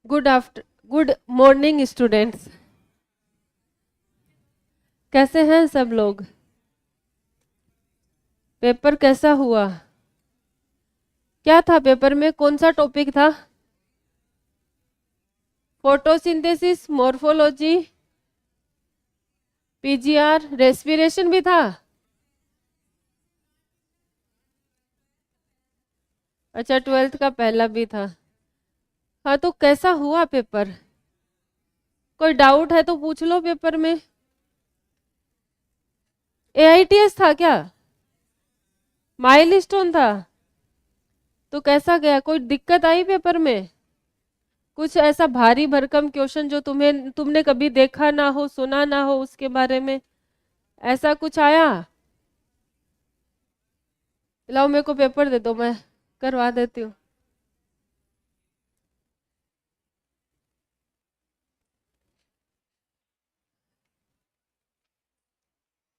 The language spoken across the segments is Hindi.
Good morning students. कैसे हैं सब लोग? पेपर कैसा हुआ? क्या था पेपर में? कौन सा टॉपिक था? फोटोसिंथेसिस, मॉर्फोलॉजी, पीजीआर, रेस्पिरेशन भी था। अच्छा, 12th का पहला भी था। हाँ, तो कैसा हुआ पेपर? कोई डाउट है तो पूछ लो पेपर में। एआईटीएस था क्या? माइलस्टोन था? तो कैसा गया? कोई दिक्कत आई पेपर में? कुछ ऐसा भारी भरकम क्वेश्चन जो तुमने कभी देखा ना हो, सुना ना हो, उसके बारे में ऐसा कुछ आया? लाओ मेरे को पेपर दे दो, मैं करवा देती हूँ।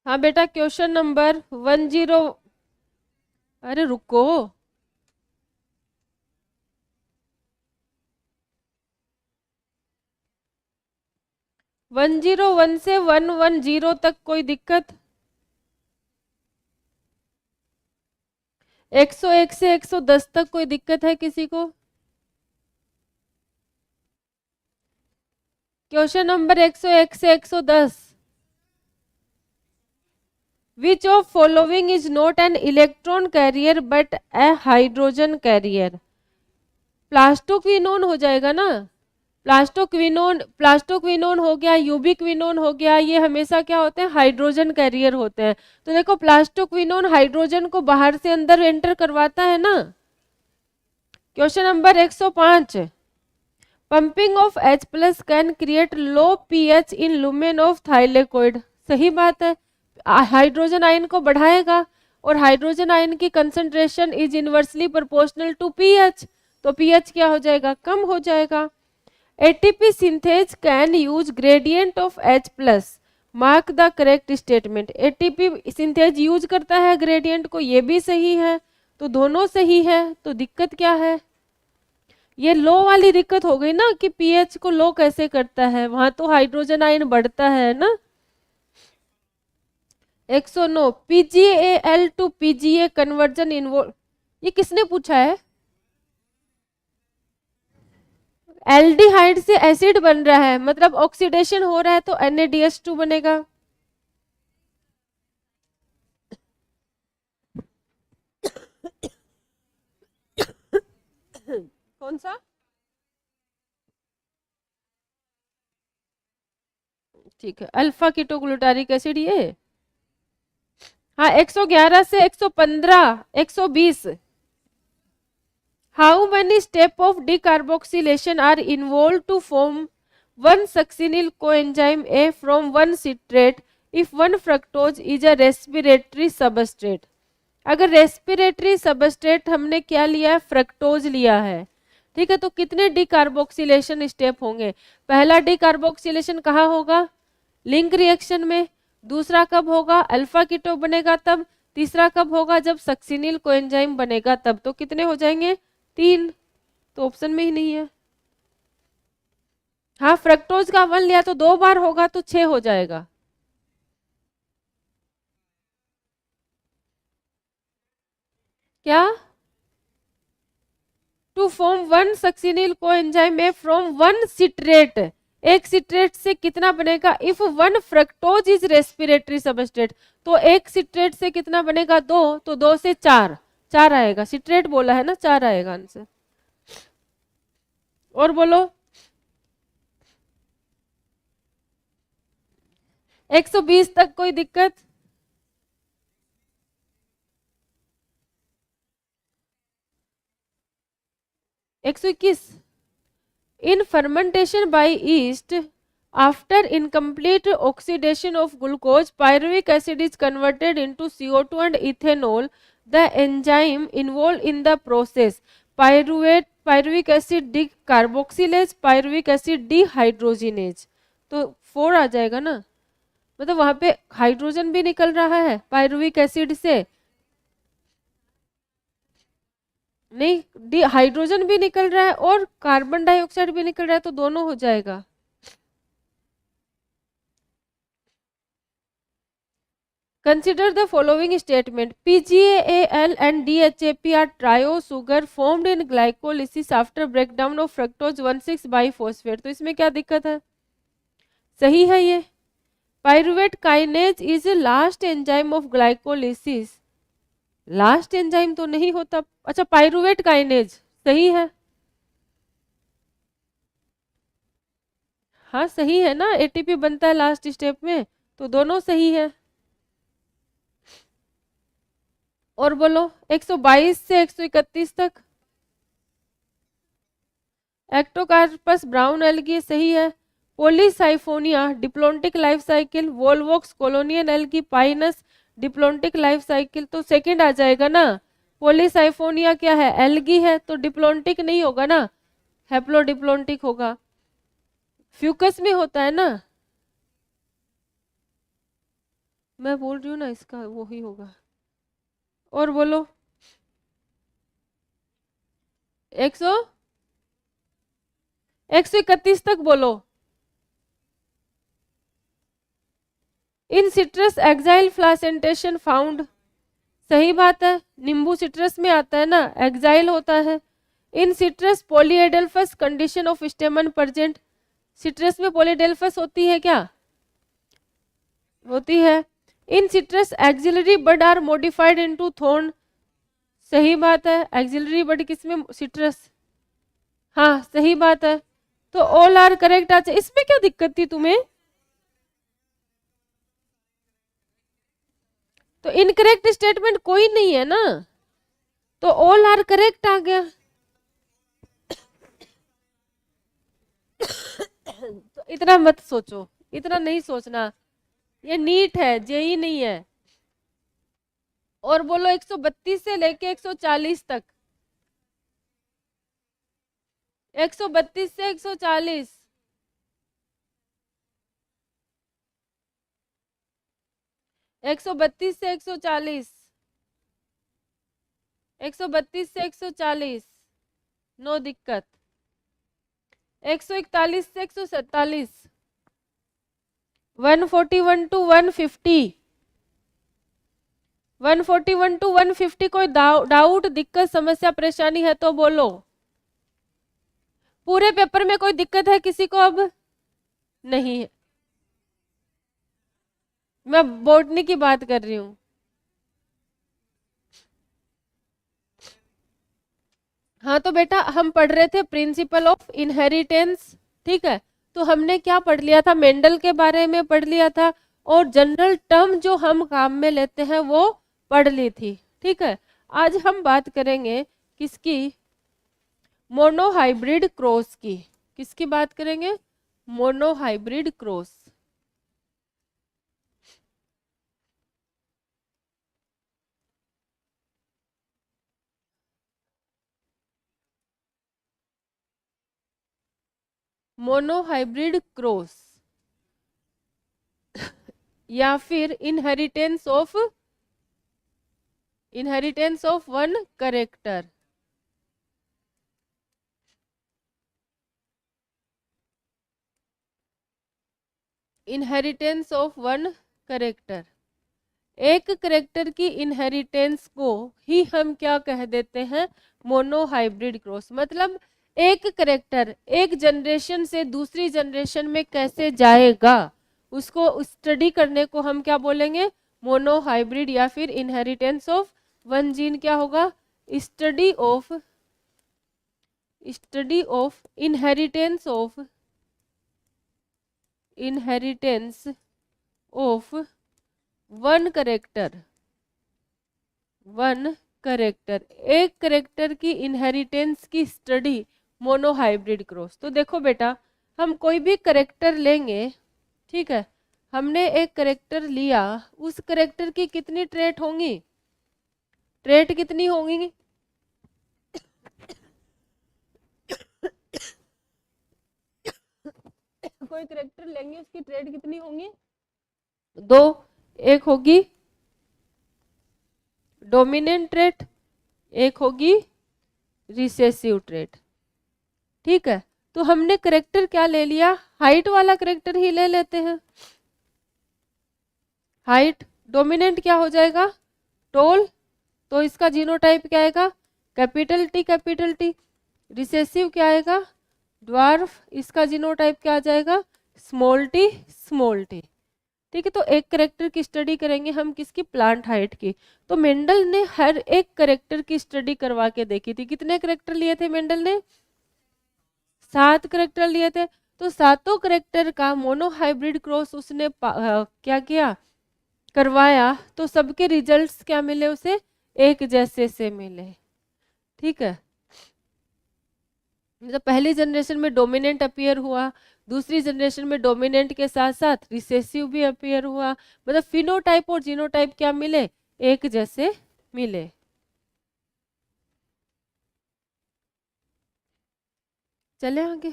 हाँ बेटा, क्वेश्चन नंबर 10। अरे रुको, 101 से 110 तक कोई दिक्कत? 101 से 110 तक कोई दिक्कत है किसी को? क्वेश्चन नंबर 101 से 110। Which of following is not an electron carrier but a hydrogen carrier? Plastoquinone हो जाएगा ना। प्लास्टोक्विनोन हो गया, यूबिक्विनोन हो गया, ये हमेशा क्या होते हैं? हाइड्रोजन कैरियर होते हैं। तो देखो, प्लास्टोक्विनोन हाइड्रोजन को बाहर से अंदर एंटर करवाता है ना। Question number 105। Pumping of H plus can create low pH in lumen of thylakoid. सही बात है, हाइड्रोजन आयन को बढ़ाएगा और हाइड्रोजन आयन की concentration is inversely proportional to pH। तो pH क्या हो जाएगा? कम हो जाएगा। ATP synthase can use gradient of H plus, mark the correct statement. ATP synthase use करता है ग्रेडियंट को, ये भी सही है, तो दोनों सही है। तो दिक्कत क्या है? ये लो वाली दिक्कत हो गई ना कि पीएच को लो कैसे करता है, वहां तो हाइड्रोजन आयन बढ़ता है ना। 109, PGAL to PGA conversion involve. ये किसने पूछा है? एल्डिहाइड से एसिड बन रहा है, मतलब ऑक्सीडेशन हो रहा है, तो NaDH2 बनेगा। कौन सा? ठीक है, अल्फा कीटोग्लूटारिक एसिड ये। हाँ, 111 से 115, 120। How many step of decarboxylation are involve to form one succinyl coenzyme A from one citrate if one fructose is a respiratory substrate? अगर रेस्पिरेटरी सबस्ट्रेट हमने क्या लिया है? फ्रक्टोज लिया है। ठीक है, तो कितने डिकार्बोक्सिलेशन स्टेप होंगे? पहला डिकार्बोक्सिलेशन कहाँ होगा? लिंक रिएक्शन में। दूसरा कब होगा? अल्फा कीटो बनेगा तब। तीसरा कब होगा? जब सक्सिनिल कोएंजाइम बनेगा तब। तो कितने हो जाएंगे? 3। तो ऑप्शन में ही नहीं है। हाँ, फ्रक्टोज का 1 लिया तो 2 बार होगा तो 6 हो जाएगा। क्या? To form one succinyl coenzyme A from one citrate. एक सिट्रेट से कितना बनेगा? If one fructose is respiratory substrate, तो एक सिट्रेट से कितना बनेगा? 2। तो 2 से 4, 4 आएगा। सिट्रेट बोला है ना, 4 आएगा आंसर। और बोलो। 120 तक कोई दिक्कत? एक 121। In fermentation by yeast, after incomplete oxidation of glucose, pyruvic acid is converted into CO2 and ethanol. The enzyme involved in the process, pyruvic acid decarboxylase, pyruvic acid dehydrogenase. तो 4 आ जाएगा ना, मतलब वहां पे हाइड्रोजन भी निकल रहा है पायरुविक एसिड से। नहीं, हाइड्रोजन भी निकल रहा है और कार्बन डाइऑक्साइड भी निकल रहा है, तो दोनों हो जाएगा। Consider the following statement. PGAL and DHAP are trio sugar formed in glycolysis after breakdown of fructose 1,6 biphosphate. तो इसमें क्या दिक्कत है? सही है ये। Pyruvate kinase is last enzyme of glycolysis. Last enzyme तो नहीं होता। अच्छा, पायरुवेट काइनेज सही है। हाँ सही है ना, एटीपी बनता है लास्ट स्टेप में, तो दोनों सही है। और बोलो 122 से 131 तक। एक्टोकार्पस ब्राउन एल्गी सही है। Polysiphonia diplontic life cycle, volvox colonial algae, pinus diplontic life cycle, तो सेकंड आ जाएगा ना। पोलीसाइफोनिया क्या है? एल्गी है, तो डिप्लोंटिक नहीं होगा ना, हैप्लोडिप्लोंटिक होगा। फ्यूकस में होता है ना, मैं बोल रही हूँ ना, इसका वो ही होगा। और बोलो 131 तक बोलो। इन सिट्रस एक्साइल फ्लासेंटेशन फाउंड, सही बात है, नींबू सिट्रस में आता है ना, एक्साइल होता है। In citrus polyadelphous condition of stamen present, citrus में पॉलीएडेल्फस होती है क्या? होती है। In citrus axillary bud are modified into thorn, सही बात है, एक्सिलरी बड किसमें? सिट्रस, हाँ सही बात है। तो ऑल आर करेक्ट। अच्छा, इसमें क्या दिक्कत थी तुम्हें? तो इनकरेक्ट स्टेटमेंट कोई नहीं है ना, तो ऑल आर करेक्ट आ गया। तो इतना मत सोचो, इतना नहीं सोचना, ये नीट है, जेई नहीं है। और बोलो 132 से लेके 140 तक। 132 से 140। 132 से 140। 132 से 140, नो दिक्कत। 141 से 147। 141 टू 150। 141 टू 150 कोई डाउट, दिक्कत, समस्या, परेशानी है तो बोलो। पूरे पेपर में कोई दिक्कत है किसी को? अब नहीं है, मैं बॉटनी की बात कर रही हूँ। हाँ तो बेटा हम पढ़ रहे थे प्रिंसिपल ऑफ इनहेरिटेंस, ठीक है। तो हमने क्या पढ़ लिया था? मेंडल के बारे में पढ़ लिया था, और जनरल टर्म जो हम काम में लेते हैं वो पढ़ ली थी, ठीक है। आज हम बात करेंगे किसकी? मोनोहाइब्रिड क्रॉस की। किसकी बात करेंगे? Monohybrid cross. मोनोहाइब्रिड क्रॉस या फिर inheritance of one character. Inheritance of one character, एक करेक्टर की इनहेरिटेंस को ही हम क्या कह देते हैं? Monohybrid cross. मतलब एक करेक्टर एक जनरेशन से दूसरी जनरेशन में कैसे जाएगा, उसको स्टडी करने को हम क्या बोलेंगे? मोनोहाइब्रिड या फिर इनहेरिटेंस ऑफ वन जीन। क्या होगा? Study of inheritance of one character, एक करेक्टर की इनहेरिटेंस की स्टडी मोनोहाइब्रिड क्रॉस। तो देखो बेटा, हम कोई भी करेक्टर लेंगे, ठीक है, हमने एक करेक्टर लिया, उस करेक्टर की कितनी ट्रेट होंगी? ट्रेट कितनी होंगी? कोई करेक्टर लेंगे, उसकी ट्रेट कितनी होंगी? दो। एक होगी डोमिनेंट ट्रेट, एक होगी रिसेसिव ट्रेट। ठीक है, तो हमने करेक्टर क्या ले लिया, हाइट वाला करेक्टर ही ले लेते हैं। हाइट डोमिनेंट क्या हो जाएगा, टोल, तो इसका जीनोटाइप क्या आएगा, capital T capital T. Recessive क्या आएगा, ड्वार्फ, इसका जीनोटाइप क्या आ जाएगा, स्मॉल टी स्मॉल टी। ठीक है, तो एक करेक्टर की स्टडी करेंगे हम किसकी, प्लांट हाइट की। तो मेंडल ने हर एक करेक्टर की स्टडी करवा के देखी थी। कितने करेक्टर लिए थे मेंडल ने, 7 करेक्टर लिए थे। तो सातों करेक्टर का मोनो हाइब्रिड क्रॉस उसने क्या किया, करवाया। तो सबके रिजल्ट्स क्या मिले उसे, एक जैसे से मिले। ठीक है, मतलब पहली जनरेशन में डोमिनेंट अपीयर हुआ, दूसरी जनरेशन में डोमिनेंट के साथ साथ रिसेसिव भी अपीयर हुआ। मतलब फिनोटाइप और जीनोटाइप क्या मिले, एक जैसे मिले। चले आगे।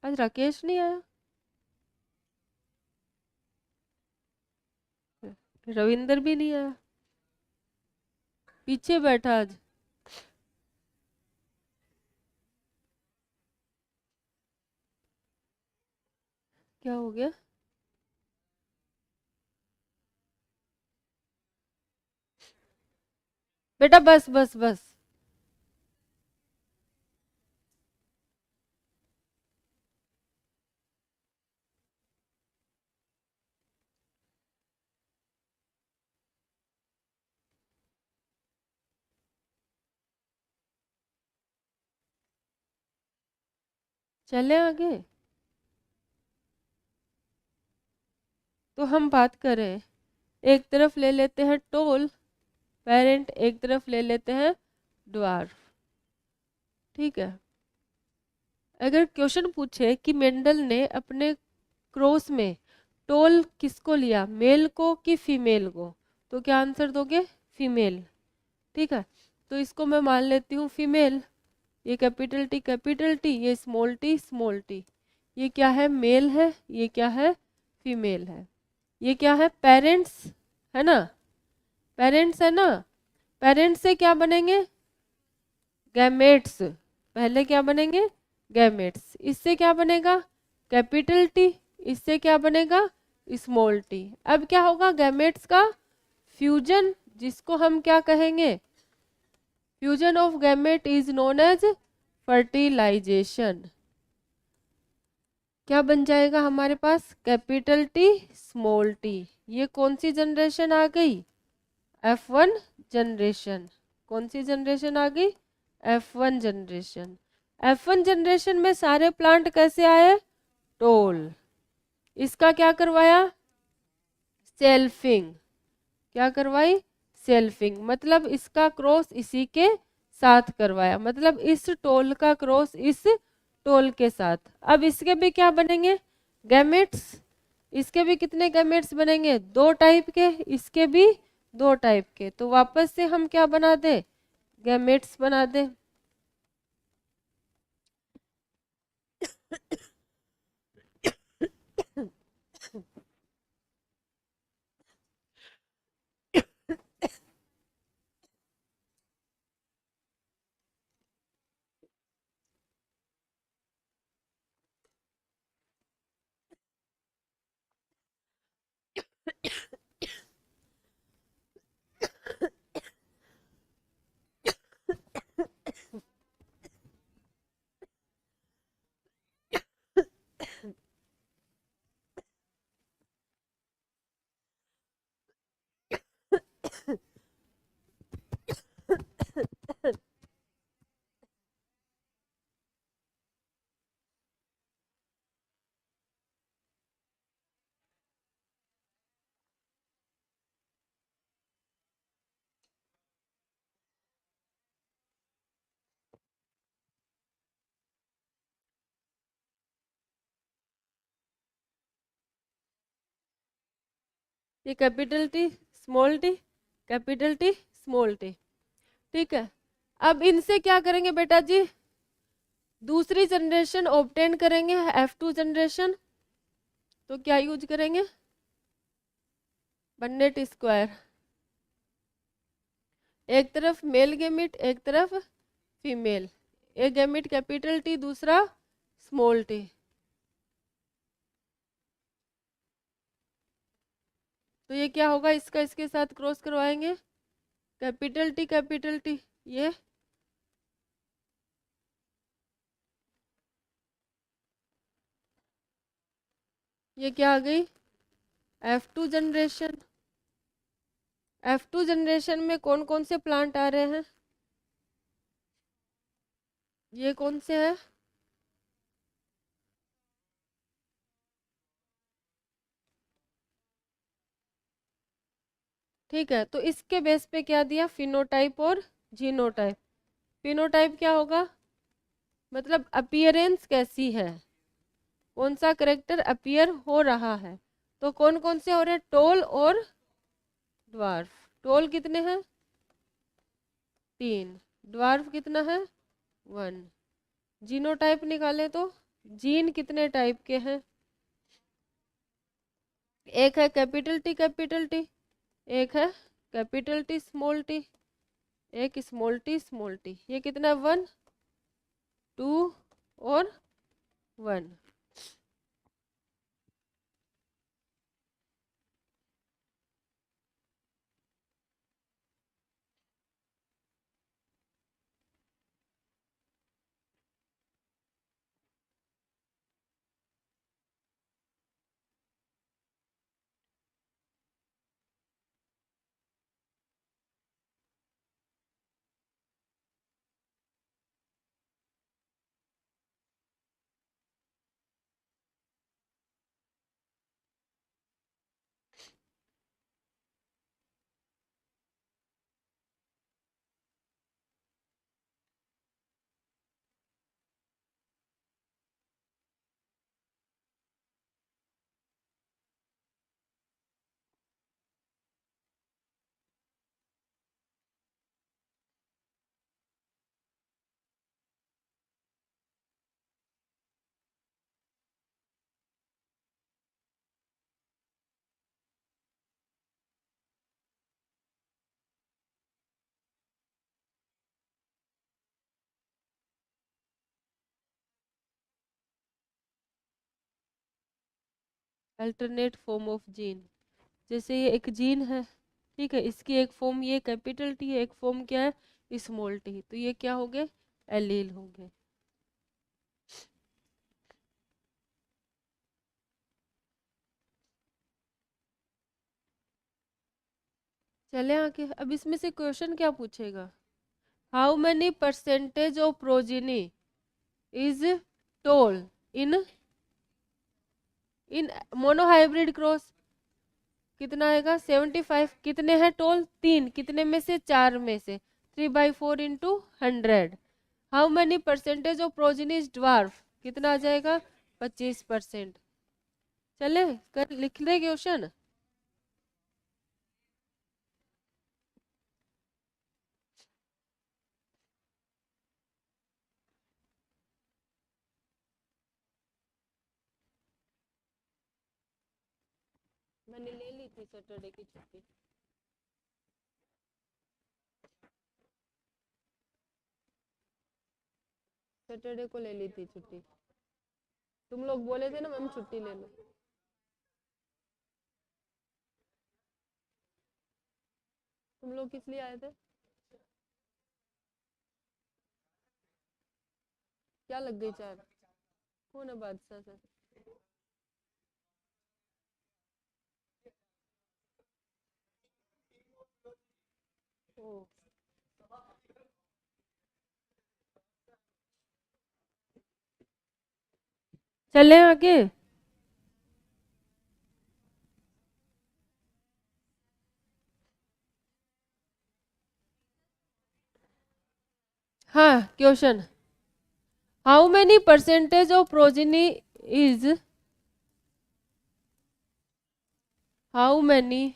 आज राकेश नहीं आया, रविंदर भी नहीं आया, पीछे बैठा आज। क्या हो गया, बेटा बस बस बस। चले आगे। तो हम बात करें, एक तरफ ले लेते हैं टोल पेरेंट, एक तरफ ले लेते हैं ड्वार्फ। ठीक है, अगर क्वेश्चन पूछे कि मेंडल ने अपने क्रॉस में टोल किसको लिया, मेल को कि फीमेल को, तो क्या आंसर दोगे, फीमेल। ठीक है, तो इसको मैं मान लेती हूँ फीमेल। ये कैपिटल टी, ये स्मॉल टी, ये क्या है, मेल है, ये क्या है, फीमेल है। ये क्या है, पेरेंट्स है ना, पेरेंट्स है ना। पेरेंट्स से क्या बनेंगे, गैमेट्स। पहले क्या बनेंगे, गैमेट्स। इससे क्या बनेगा, कैपिटल टी, इससे क्या बनेगा, स्मॉल टी। अब क्या होगा, गैमेट्स का फ्यूजन, जिसको हम क्या कहेंगे, fusion of gamete is known as fertilization. क्या बन जाएगा हमारे पास, कैपिटल टी स्मॉल टी। ये कौन सी जनरेशन आ गई, F1 जनरेशन। कौन सी जनरेशन आ गई, F1 जनरेशन। F1 जनरेशन में सारे प्लांट कैसे आए, टोल। इसका क्या करवाया, सेल्फिंग। क्या करवाई, सेल्फिंग, मतलब इसका क्रॉस इसी के साथ करवाया, मतलब इस टोल का क्रॉस इस टोल के साथ। अब इसके भी क्या बनेंगे, गैमेट्स। इसके भी कितने गैमेट्स बनेंगे, 2 टाइप के, इसके भी 2 टाइप के। तो वापस से हम क्या बना दे, गैमेट्स बना दे। ये capital T small T, capital T small T. ठीक है, अब इनसे क्या करेंगे बेटा जी, दूसरी जनरेशन ऑब्टेन करेंगे, F2 जनरेशन। तो क्या यूज करेंगे, बन्नेट स्क्वायर। एक तरफ मेल गैमिट, एक तरफ फीमेल। एक गैमिट कैपिटल टी, दूसरा स्मॉल टी। तो ये क्या होगा, इसका इसके साथ क्रॉस करवाएंगे, कैपिटल टी कैपिटल टी, ये क्या आ गई, F2 जनरेशन। F2 जनरेशन में कौन कौन से प्लांट आ रहे हैं, ये कौन से है, ठीक है। तो इसके बेस पे क्या दिया, फिनोटाइप और जीनोटाइप। फिनोटाइप क्या होगा, मतलब अपीयरेंस कैसी है, कौन सा करेक्टर अपीयर हो रहा है। तो कौन कौन से हो रहे हैं, टोल और ड्वार्फ। टोल कितने हैं, 3, ड्वार्फ कितना है, 1। जीनोटाइप निकाले तो जीन कितने टाइप के हैं, एक है कैपिटल टी कैपिटल टी, एक है कैपिटल टी स्मॉल टी, एक स्मॉल टी स्मॉल टी। ये कितना, 1 2 और 1। अल्टरनेट फॉर्म ऑफ जीन, जैसे ये एक जीन है, ठीक है, इसकी एक फॉर्म ये कैपिटल टी है, एक फॉर्म क्या है स्मॉल टी, तो ये क्या हो गए, एलील हो गए। चले आगे, अब इसमें से क्वेश्चन क्या पूछेगा, how many percentage of progeny is toll in in monohybrid cross, कितना आएगा, 75। कितने हैं टोल, 3, कितने में से, 4 में से, 3/4 into 100। How many percentage of progeny is dwarf, कितना आ जाएगा, 25%। चले कर लिख ले क्वेश्चन। मैंने ले ली थी सैटरडे की छुट्टी, सैटरडे को ले ली थी छुट्टी, तुम लोग बोले थे ना मैम छुट्टी ले लो। तुम लोग किस लिए आए थे, क्या लग गई चार, कौन है बादशाह से, ओ चले आगे। हाँ question, how many percentage of progeny is, how many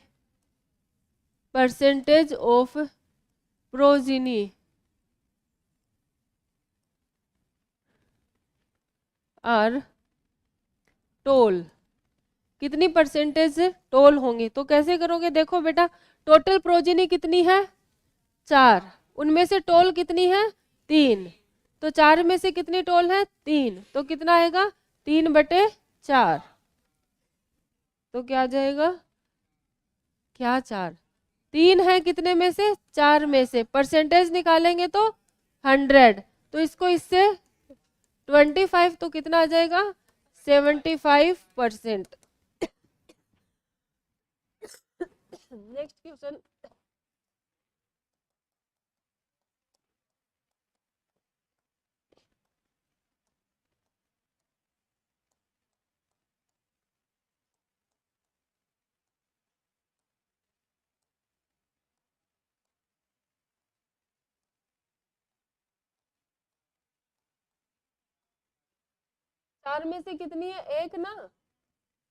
percentage of progeny are tall, कितनी परसेंटेज टोल होंगे, तो कैसे करोगे, देखो बेटा टोटल प्रोजिनी कितनी है, 4, उनमें से टोल कितनी है 3, तो 4 में से कितनी टोल है 3, तो कितना आएगा 3/4, तो क्या आ जाएगा क्या 4, 3 है कितने में से 4 में से, परसेंटेज निकालेंगे तो 100, तो इसको इससे 25 तो कितना आ जाएगा 75%। नेक्स्ट क्वेश्चन, 4 में से कितनी है 1 ना,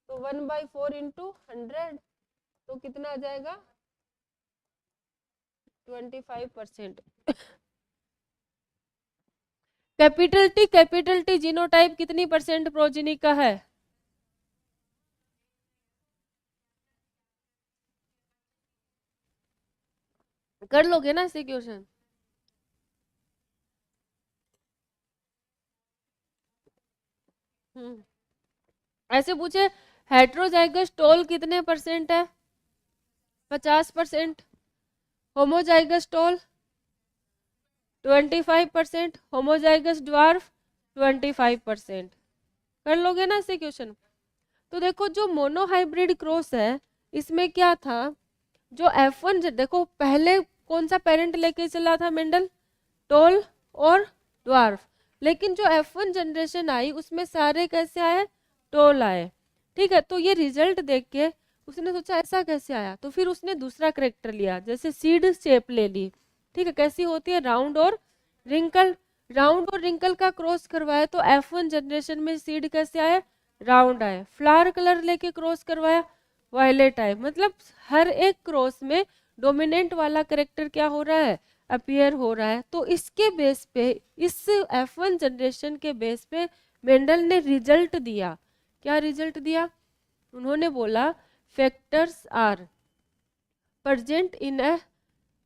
तो 1/4 इंटू 100, तो कितना आ जाएगा 25%। कैपिटल टी जीनोटाइप कितनी परसेंट प्रोजिनी का है, कर लोगे ना ऐसे क्वेश्चन। हम्म, ऐसे पूछे हेट्रोजाइगस टोल कितने परसेंट है, 50%, होमोजाइगस टोल 25%, होमोजाइगस ड्वार्फ 25%, कर लोगे ना ऐसे क्वेश्चन। तो देखो जो मोनोहाइब्रिड क्रॉस है इसमें क्या था, जो F1 देखो पहले कौन सा पेरेंट लेके चला था मेंडल, टोल और ड्वार्फ, लेकिन जो F1 जनरेशन आई उसमें सारे कैसे आए टोल आए, ठीक है। तो ये रिजल्ट देख के उसने सोचा ऐसा कैसे आया, तो फिर उसने दूसरा करेक्टर लिया, जैसे सीड शेप ले ली, ठीक है, कैसी होती है राउंड और रिंकल, राउंड और रिंकल का क्रॉस करवाया तो F1 जनरेशन में सीड कैसे आए राउंड आए, फ्लावर कलर लेके क्रॉस करवाया वायलेट आए, मतलब हर एक क्रॉस में डोमिनेंट वाला करेक्टर क्या हो रहा है अपीयर हो रहा है। तो इसके बेस पे, इस F1 जनरेशन के बेस पे मेंडल ने रिजल्ट दिया, क्या रिजल्ट दिया, उन्होंने बोला factors are present in A,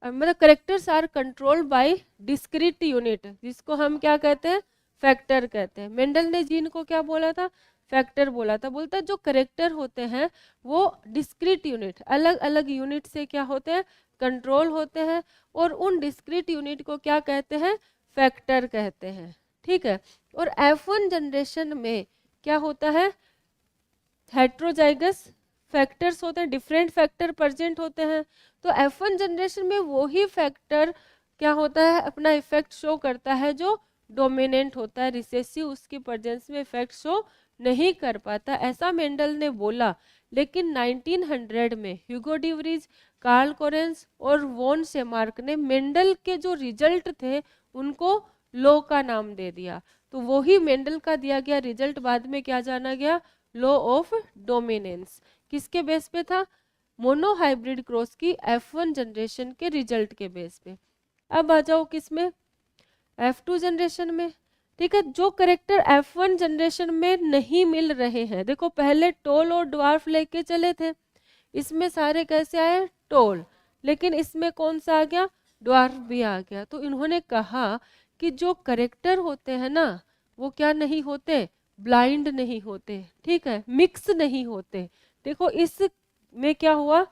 मतलब characters are control by discrete unit, जिसको हम क्या कहते हैं फैक्टर कहते हैं। मेंडल ने जीन को क्या बोला था फैक्टर बोला था, बोलता है जो करेक्टर होते हैं वो डिस्क्रीट यूनिट अलग अलग यूनिट से क्या होते हैं कंट्रोल होते हैं, और उन डिस्क्रीट यूनिट को क्या कहते हैं फैक्टर कहते हैं, ठीक है। और F1 जनरेशन में क्या होता है हेट्रोजाइगस फैक्टर्स होते हैं, डिफरेंट फैक्टर प्रेजेंट होते हैं, तो F1 जनरेशन में वो ही फैक्टर क्या होता है अपना इफेक्ट शो करता है जो डोमिनेंट होता है, रिसेसिव उसकी प्रेजेंस में इफेक्ट शो नहीं कर पाता, ऐसा मेंडल ने बोला। लेकिन 1900 में ह्यूगो डिवरीज, कार्ल कोरेंस और वॉन सेमार्क ने मेंडल के जो रिजल्ट थे उनको लॉ का नाम दे दिया, तो वही मेंडल का दिया गया रिजल्ट बाद में क्या जाना गया लॉ ऑफ डोमिनेंस, किसके बेस पे था मोनोहाइब्रिड क्रॉस की F1 जनरेशन के रिजल्ट के बेस पे। अब आ जाओ किसमें F2 जनरेशन में, ठीक है। जो करेक्टर F1 जनरेशन में नहीं मिल रहे हैं, देखो पहले टोल और ड्वार्फ लेके चले थे, इसमें सारे कैसे आए टोल, लेकिन इसमें कौन सा आ गया ड्वार्फ भी आ गया, तो इन्होंने कहा कि जो करेक्टर होते हैं ना वो क्या नहीं होते ब्लाइंड नहीं होते, ठीक है, मिक्स नहीं होते। देखो इस में क्या हुआ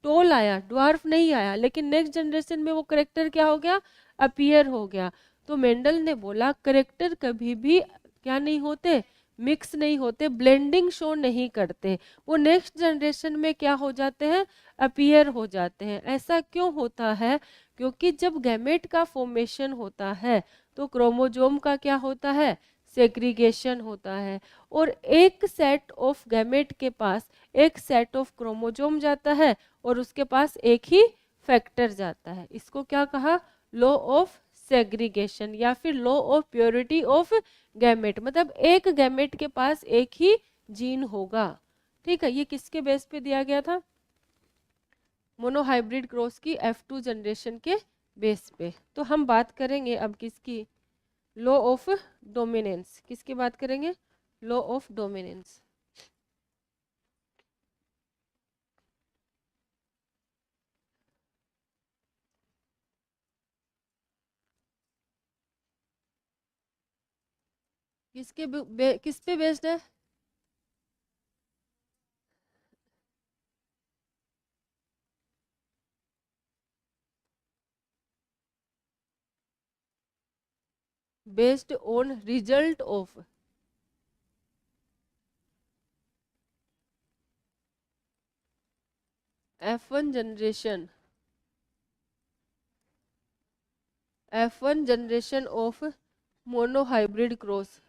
टोल आया ड्वार्फ नहीं आया, लेकिन नेक्स्ट जनरेशन में वो करेक्टर क्या हो गया अपीयर हो गया। तो मेंडल ने बोला करेक्टर कभी भी क्या नहीं होते मिक्स नहीं होते, ब्लेंडिंग शो नहीं करते, वो नेक्स्ट जनरेशन में क्या हो जाते हैं अपीयर हो जाते हैं। ऐसा क्यों होता है, क्योंकि जब गैमेट का फॉर्मेशन होता है तो क्रोमोजोम का क्या होता है सेग्रीगेशन होता है, और एक सेट ऑफ गैमेट के पास एक सेट ऑफ क्रोमोजोम जाता है और उसके पास एक ही फैक्टर जाता है, इसको क्या कहा लॉ ऑफ सेग्रीगेशन या फिर law of purity of gamete, मतलब एक गैमेट के पास एक ही जीन होगा, ठीक है। ये किसके बेस पे दिया गया था मोनोहाइब्रिड क्रॉस की F2 जनरेशन के बेस पे। तो हम बात करेंगे अब किसकी लॉ ऑफ डोमिनेंस, किसकी बात करेंगे लॉ ऑफ डोमिनेंस। किस पे बेस्ड है? Based on result of F1 generation, F1 generation of monohybrid cross.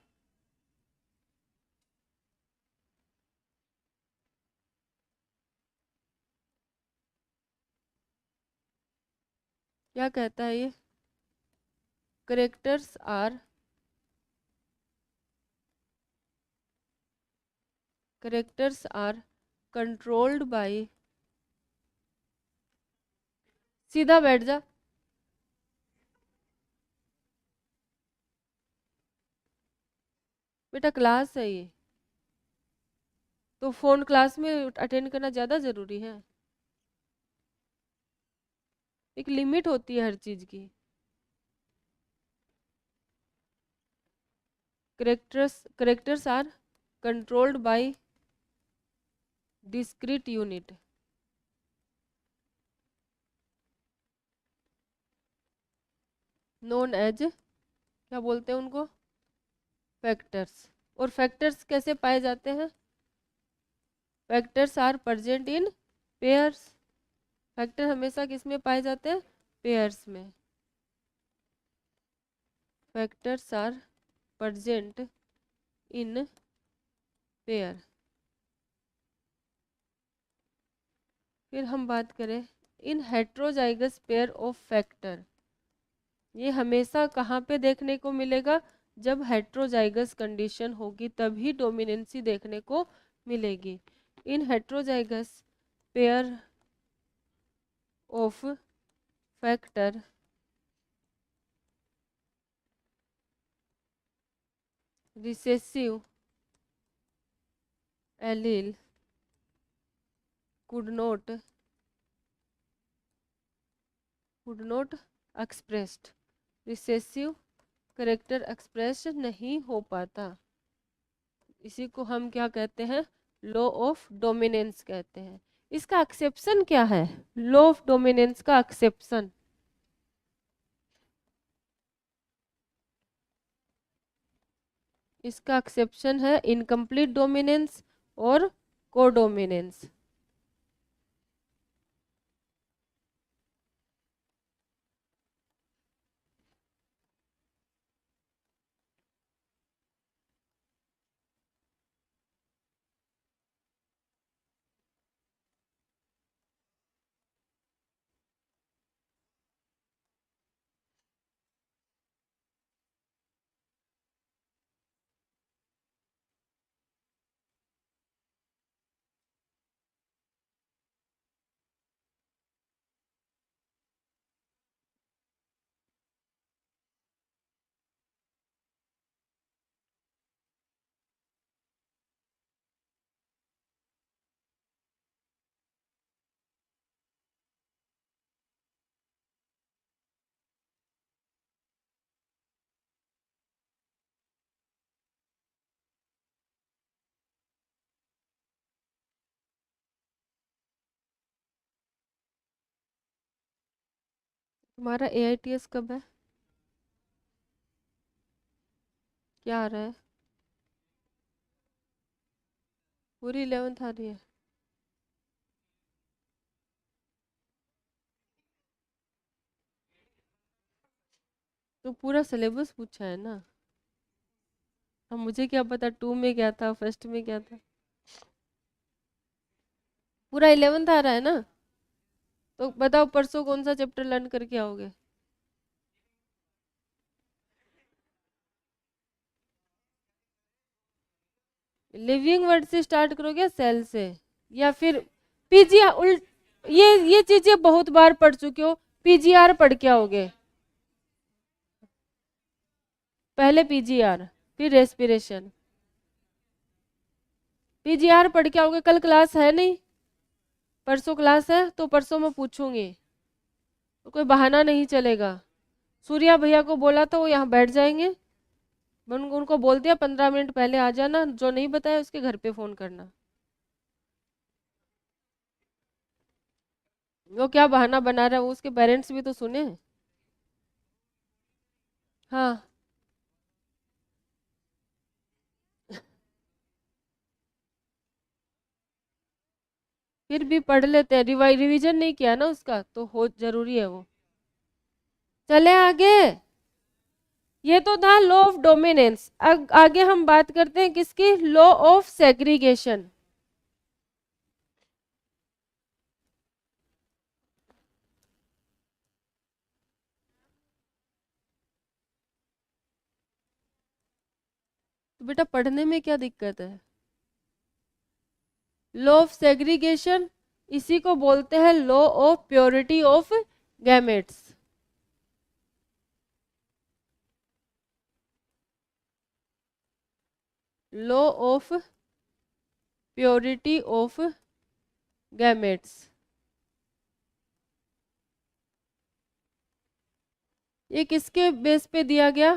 क्या कहता है ये? करेक्टर्स आर कंट्रोल्ड बाय, सीधा बैठ जा, बेटा क्लास है ये, तो फोन क्लास में अटेंड करना ज़्यादा ज़रूरी है? एक लिमिट होती है हर चीज़ की। Characters are controlled by discrete unit, known as, क्या बोलते हैं उनको? फैक्टर्स। और फैक्टर्स कैसे पाए जाते हैं? Factors are present in pairs. Factor हमेशा किस में पाए जाते हैं? पेयर्स में। Factors are present in pair. फिर हम बात करें इन हेट्रोजाइगस पेयर ऑफ फैक्टर, ये हमेशा कहाँ पे देखने को मिलेगा? जब हेट्रोजाइगस कंडीशन होगी तभी डोमिनेंसी देखने को मिलेगी। इन heterozygous pair of factor recessive allele could not expressed, recessive character express नहीं हो पाता। इसी को हम क्या कहते हैं? लॉ ऑफ डोमिनेंस कहते हैं। इसका एक्सेप्शन क्या है? लॉ ऑफ डोमिनेंस का एक्सेप्शन, इसका एक्सेप्शन है इनकम्प्लीट डोमिनेंस और कोडोमिनेंस। तुम्हारा AITS कब है? क्या आ रहा है? पूरी 11th आ रही है? तो पूरा सिलेबस पूछा है ना। अब मुझे क्या पता 2 में क्या था, फर्स्ट में क्या था। पूरा 11th आ रहा है ना। तो बताओ परसों कौन सा चैप्टर लर्न करके आओगे? लिविंग वर्ड से स्टार्ट करोगे, सेल से, या फिर पीजीआर? ये चीजें बहुत बार पढ़ चुके हो। पीजीआर पढ़ के आओगे, पहले पीजीआर फिर रेस्पिरेशन। पीजीआर पढ़ के आओगे, कल क्लास है नहीं, परसों क्लास है, तो परसों मैं पूछूंगी, तो कोई बहाना नहीं चलेगा। सूर्या भैया को बोला था वो यहाँ बैठ जाएंगे। उनको बोल दिया 15 मिनट पहले आ जाना, जो नहीं बताया उसके घर पे फोन करना। वो क्या बहाना बना रहा है, वो उसके पेरेंट्स भी तो सुने। हाँ, फिर भी पढ़ लेते हैं, रिवीजन नहीं किया ना उसका, तो हो जरूरी है वो। चले आगे। ये तो था लॉ ऑफ डोमिनेंस। आगे हम बात करते हैं किसकी, लॉ ऑफ सेग्रीगेशन। तो बेटा पढ़ने में क्या दिक्कत है। लॉ ऑफ सेग्रीगेशन, इसी को बोलते हैं law of purity of gametes. Law of purity of gametes. ये किसके बेस पे दिया गया,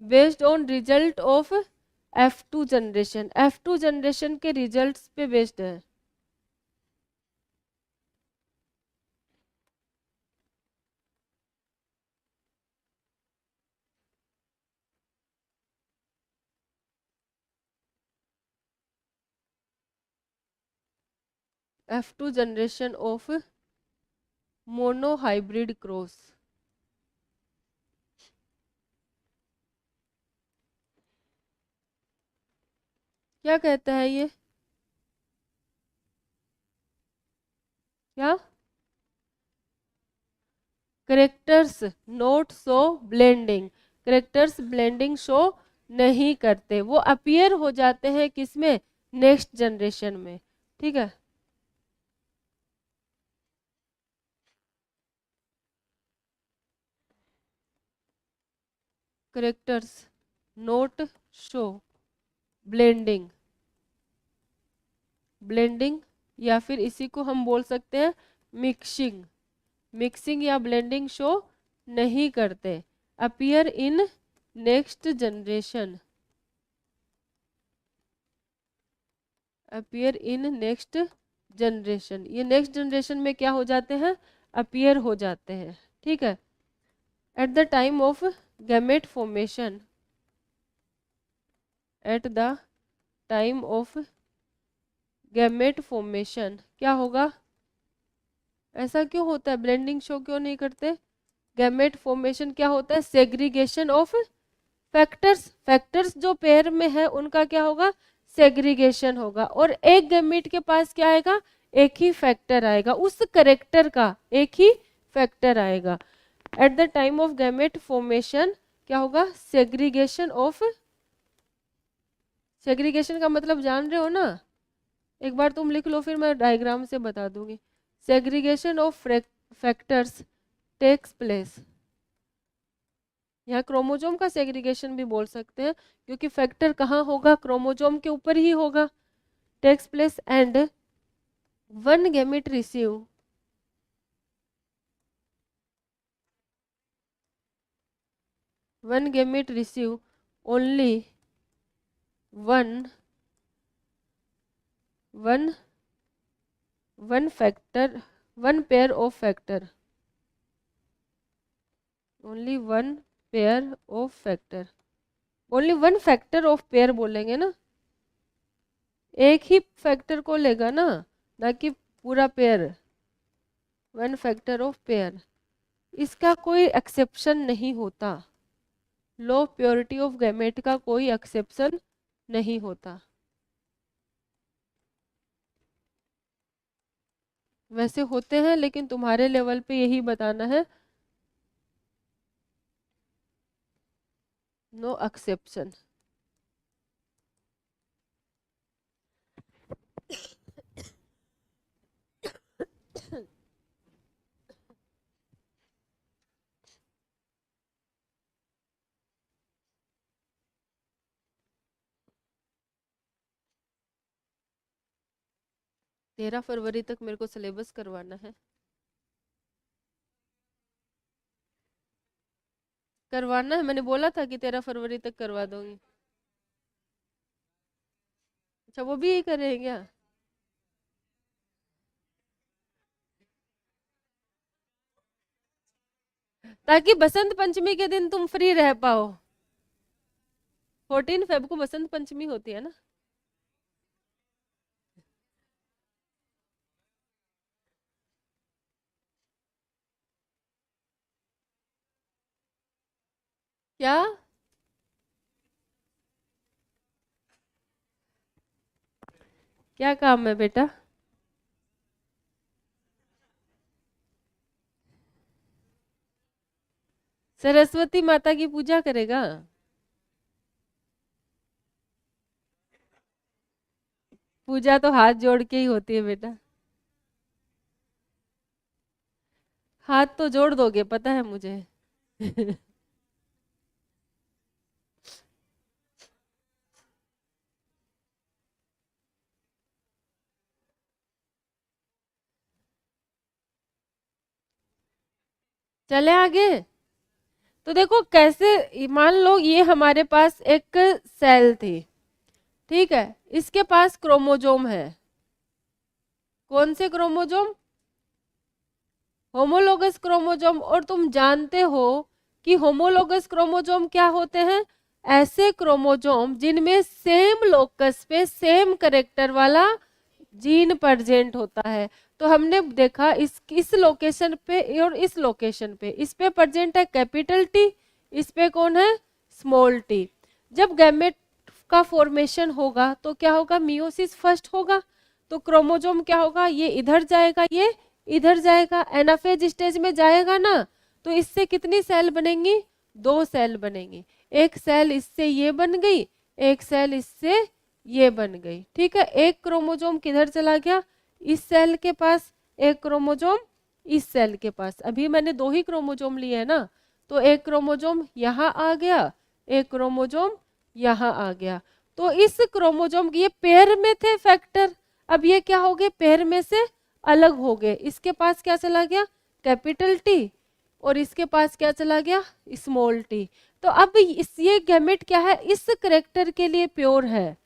based on result of F2 generation. F2 generation के रिजल्ट्स पे बेस्ड है। F2 generation of monohybrid cross. क्या कहता है ये, क्या, characters note show blending. Characters blending show नहीं करते, वो अपीयर हो जाते हैं किसमें, नेक्स्ट जनरेशन में। ठीक है, characters note show blending. Blending या फिर इसी को हम बोल सकते हैं मिक्सिंग। मिक्सिंग या ब्लेंडिंग शो नहीं करते, appear in next generation. Appear in next generation, ये नेक्स्ट जनरेशन में क्या हो जाते हैं, अपीयर हो जाते हैं। ठीक है, eight the time of gamete formation. Eight the time of gamete formation क्या होगा, ऐसा क्यों होता है, ब्लेंडिंग शो क्यों नहीं करते। गैमेट फॉर्मेशन क्या होता है, सेग्रीगेशन ऑफ फैक्टर्स। फैक्टर्स जो पेयर में है उनका क्या होगा, सेग्रीगेशन होगा, और एक गैमेट के पास क्या आएगा, एक ही फैक्टर आएगा, उस करेक्टर का एक ही फैक्टर आएगा। Eight the time of gamete formation क्या होगा, सेग्रीगेशन ऑफ, सेग्रीगेशन का मतलब जान रहे हो ना, एक बार तुम लिख लो फिर मैं डायग्राम से बता दूंगी। Segregation of factors takes place, यहाँ क्रोमोजोम का सेग्रीगेशन भी बोल सकते हैं, क्योंकि फैक्टर कहाँ होगा, क्रोमोजोम के ऊपर ही होगा। Takes place and one gamete receive, one gamete receive only one one one factor, one pair of factor, only one pair of factor, only one factor of pair बोलेंगे ना, एक ही फैक्टर को लेगा ना, ना कि पूरा pair, one factor of pair. इसका कोई एक्सेप्शन नहीं होता, लो प्योरिटी ऑफ गैमेट का कोई एक्सेप्शन नहीं होता। वैसे होते हैं लेकिन तुम्हारे लेवल पे यही बताना है, नो एक्सेप्शन। तेरह फरवरी तक मेरे को सिलेबस करवाना है। करवाना है, मैंने बोला था कि 13 फरवरी तक करवा दूंगी। अच्छा वो भी यही कर रहे हैं क्या? ताकि बसंत पंचमी के दिन तुम फ्री रह पाओ। 14 फेब को बसंत पंचमी होती है ना। क्या? क्या काम है बेटा? सरस्वती माता की पूजा करेगा? पूजा तो हाथ जोड़ के ही होती है बेटा। हाथ तो जोड़ दोगे पता है मुझे। चले आगे। तो देखो कैसे, मान लो ये हमारे पास एक सेल थी, ठीक है, इसके पास क्रोमोजोम है। कौन से क्रोमोजोम? Homologous chromosome. और तुम जानते हो कि होमोलोगस क्रोमोजोम क्या होते हैं? ऐसे क्रोमोजोम जिनमें सेम लोकस पे सेम करेक्टर वाला जीन प्रेजेंट होता है। तो हमने देखा इस लोकेशन पे और इस लोकेशन पे, इस पे प्रेजेंट है कैपिटल टी, इस पे कौन है? Small T. जब गैमेट का फॉर्मेशन होगा तो क्या होगा? मियोसिस फर्स्ट होगा। तो क्रोमोजोम क्या होगा? ये इधर जाएगा, ये इधर जाएगा, एनाफेज स्टेज में जाएगा ना। तो इससे कितनी सेल बनेंगी? 2 सेल बनेंगी। एक सेल इससे ये बन गई, एक सेल इससे ये बन गई, ठीक है। एक क्रोमोजोम किधर चला गया? इस सेल के पास। एक क्रोमोजोम इस सेल के पास। अभी मैंने 2 ही क्रोमोजोम लिए है ना, तो एक क्रोमोजोम यहाँ आ गया, एक क्रोमोजोम यहाँ आ गया। तो इस क्रोमोजोम ये पेयर में थे फैक्टर, अब ये क्या हो गए? पेयर में से अलग हो गए। इसके पास क्या चला गया? Capital T. और इसके पास क्या चला गया? Small T. तो अब ये गैमेट क्या है? इस करेक्टर के लिए प्योर है,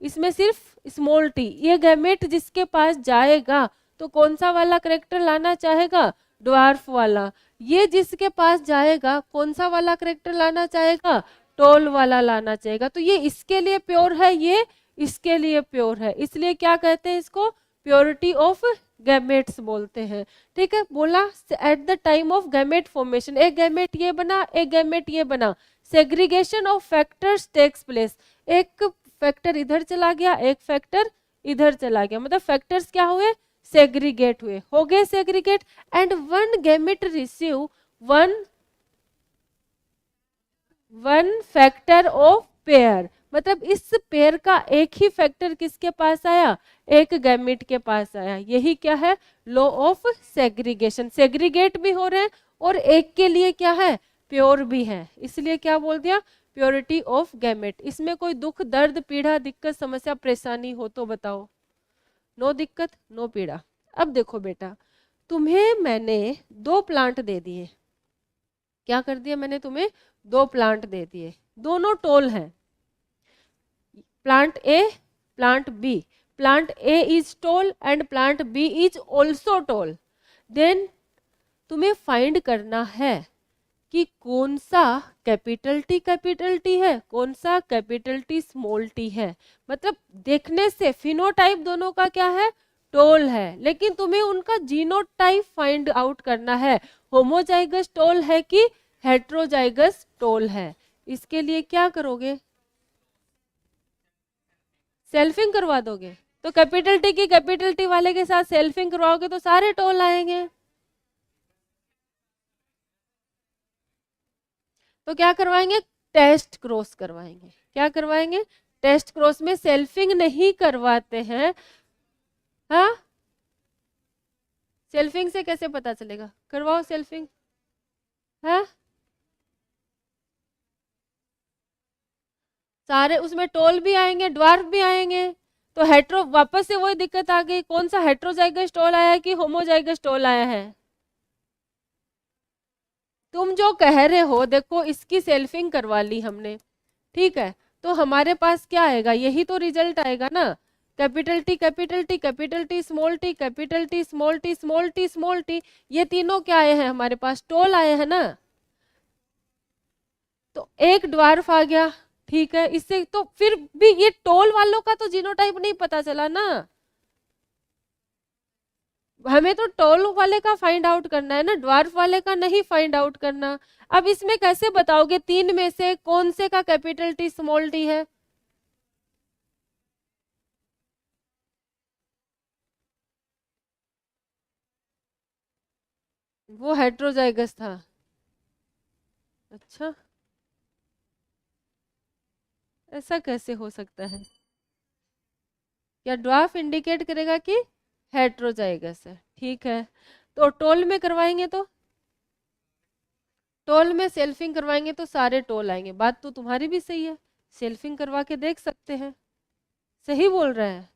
इसमें सिर्फ स्मॉल टी। ये गैमेट जिसके पास जाएगा तो कौन सा वाला करेक्टर लाना चाहेगा? ड्वार्फ वाला। ये जिसके पास जाएगा कौन सा वाला करेक्टर लाना चाहेगा? टॉल वाला लाना चाहेगा। तो ये इसके लिए प्योर है, ये इसके लिए प्योर है, इसलिए क्या कहते हैं इसको? प्योरिटी ऑफ गैमेट्स बोलते हैं, ठीक है। बोला at the time of gamete formation, एक गैमेट ये बना, एक गैमेट ये बना, segregation of factors takes place. एक फैक्टर इधर चला गया, एक फैक्टर इधर चला गया, मतलब फैक्टर्स क्या हुए? सेग्रीगेट हुए, हो गए segregate. And one gamete receive one factor of pair, मतलब इस पेयर का एक ही फैक्टर किसके पास आया? एक गैमेट के पास आया। यही क्या है? Law of segregation. सेग्रीगेट भी हो रहे हैं और एक के लिए क्या है? प्योर भी है, इसलिए क्या बोल दिया? Purity of gamete. इसमें कोई दुख दर्द पीड़ा दिक्कत समस्या परेशानी हो तो बताओ? नो दिक्कत नो पीड़ा। अब देखो बेटा, तुम्हें मैंने 2 प्लांट दे दिए। क्या कर दिया मैंने तुम्हें? 2 प्लांट दे दिए, दोनों टोल हैं, plant A plant B. Plant A is tall and plant B is also tall. Then तुम्हें फाइंड करना है कि कौन सा कैपिटल टी है, कौन सा कैपिटल टी स्मॉल टी है। मतलब देखने से फिनोटाइप दोनों का क्या है? टोल है, लेकिन तुम्हें उनका जीनोटाइप फाइंड आउट करना है, होमोजाइगस टोल है कि हेट्रोजाइगस टोल है। इसके लिए क्या करोगे? सेल्फिंग करवा दोगे। तो कैपिटल टी की कैपिटल टी वाले के साथ सेल्फिंग करवाओगे तो सारे टोल आएंगे। तो क्या करवाएंगे? टेस्ट क्रॉस करवाएंगे। क्या करवाएंगे? टेस्ट क्रॉस में सेल्फिंग नहीं करवाते हैं। हाँ, सेल्फिंग से कैसे पता चलेगा? करवाओ सेल्फिंग। हाँ, सारे उसमें टोल भी आएंगे, ड्वार्फ भी आएंगे। तो हेट्रो, वापस से वही दिक्कत आ गई, कौन सा हेट्रोजाइगस टोल आया है कि होमोजाइगस टोल आया है? तुम जो कह रहे हो देखो, इसकी सेल्फिंग करवा ली हमने, ठीक है, तो हमारे पास क्या आएगा, यही तो रिजल्ट आएगा ना। Capital T capital T capital T small T capital T small T small T small T, ये तीनों क्या आए हैं हमारे पास, टोल आए हैं ना। तो एक ड्वार्फ आ गया, ठीक है, इससे तो फिर भी ये टोल वालों का तो जीनोटाइप नहीं पता चला ना, हमें तो टोल वाले का फाइंड आउट करना है ना, ड्वार्फ वाले का नहीं फाइंड आउट करना। अब इसमें कैसे बताओगे तीन में से कौन से का कैपिटल टी स्मॉल टी है। वो हेट्रोजाइगस था। अच्छा, ऐसा कैसे हो सकता है, क्या ड्वार्फ इंडिकेट करेगा कि हेट्रोजाइगस है, ठीक है। तो टोल में करवाएंगे तो, टोल में सेल्फिंग करवाएंगे तो सारे टोल आएंगे, बात तो तुम्हारी भी सही है, सेल्फिंग करवा के देख सकते हैं, सही बोल रहे हैं।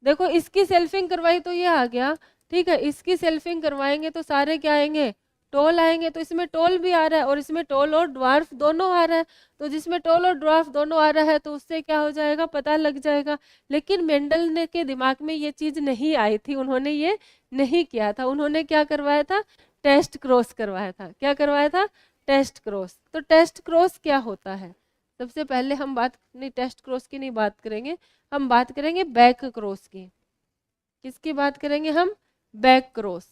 देखो इसकी सेल्फिंग करवाई तो ये आ गया, ठीक है, इसकी सेल्फिंग करवाएंगे तो सारे क्या आएंगे, टोल आएंगे, तो इसमें टोल भी आ रहा है और इसमें टोल और ड्वार्फ दोनों आ रहा है, तो जिसमें टोल और ड्वार्फ दोनों आ रहा है तो उससे क्या हो जाएगा, पता लग जाएगा। लेकिन मेंडल ने के दिमाग में ये चीज नहीं आई थी, उन्होंने ये नहीं किया था, उन्होंने क्या करवाया था, टेस्ट क्रॉस करवाया था, क्या करवाया था, टेस्ट क्रॉस। तो टेस्ट क्रॉस क्या होता है, सबसे पहले हम बात नहीं, टेस्ट क्रॉस की नहीं बात करेंगे, हम बात करेंगे बैक क्रॉस की। किसकी बात करेंगे हम, बैक क्रॉस।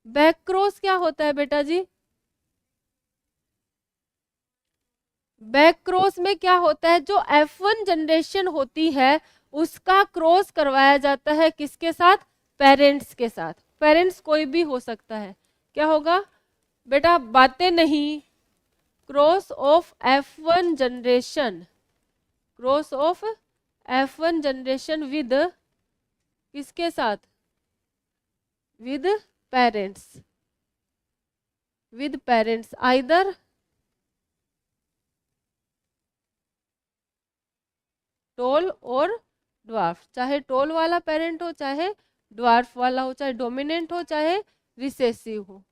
बैक क्रॉस क्या होता है बेटा जी, बैक क्रॉस में क्या होता है, जो F1 जनरेशन होती है उसका क्रॉस करवाया जाता है किसके साथ, पेरेंट्स के साथ, पेरेंट्स कोई भी हो सकता है, क्या होगा बेटा, बातें नहीं, cross of F1 generation, cross of F1 generation with किसके साथ, with parents, with parents either toll और ड्वार्फ, चाहे टोल वाला पेरेंट हो चाहे ड्वार्फ वाला हो, चाहे डोमिनेंट हो चाहे रिसेसिव हो,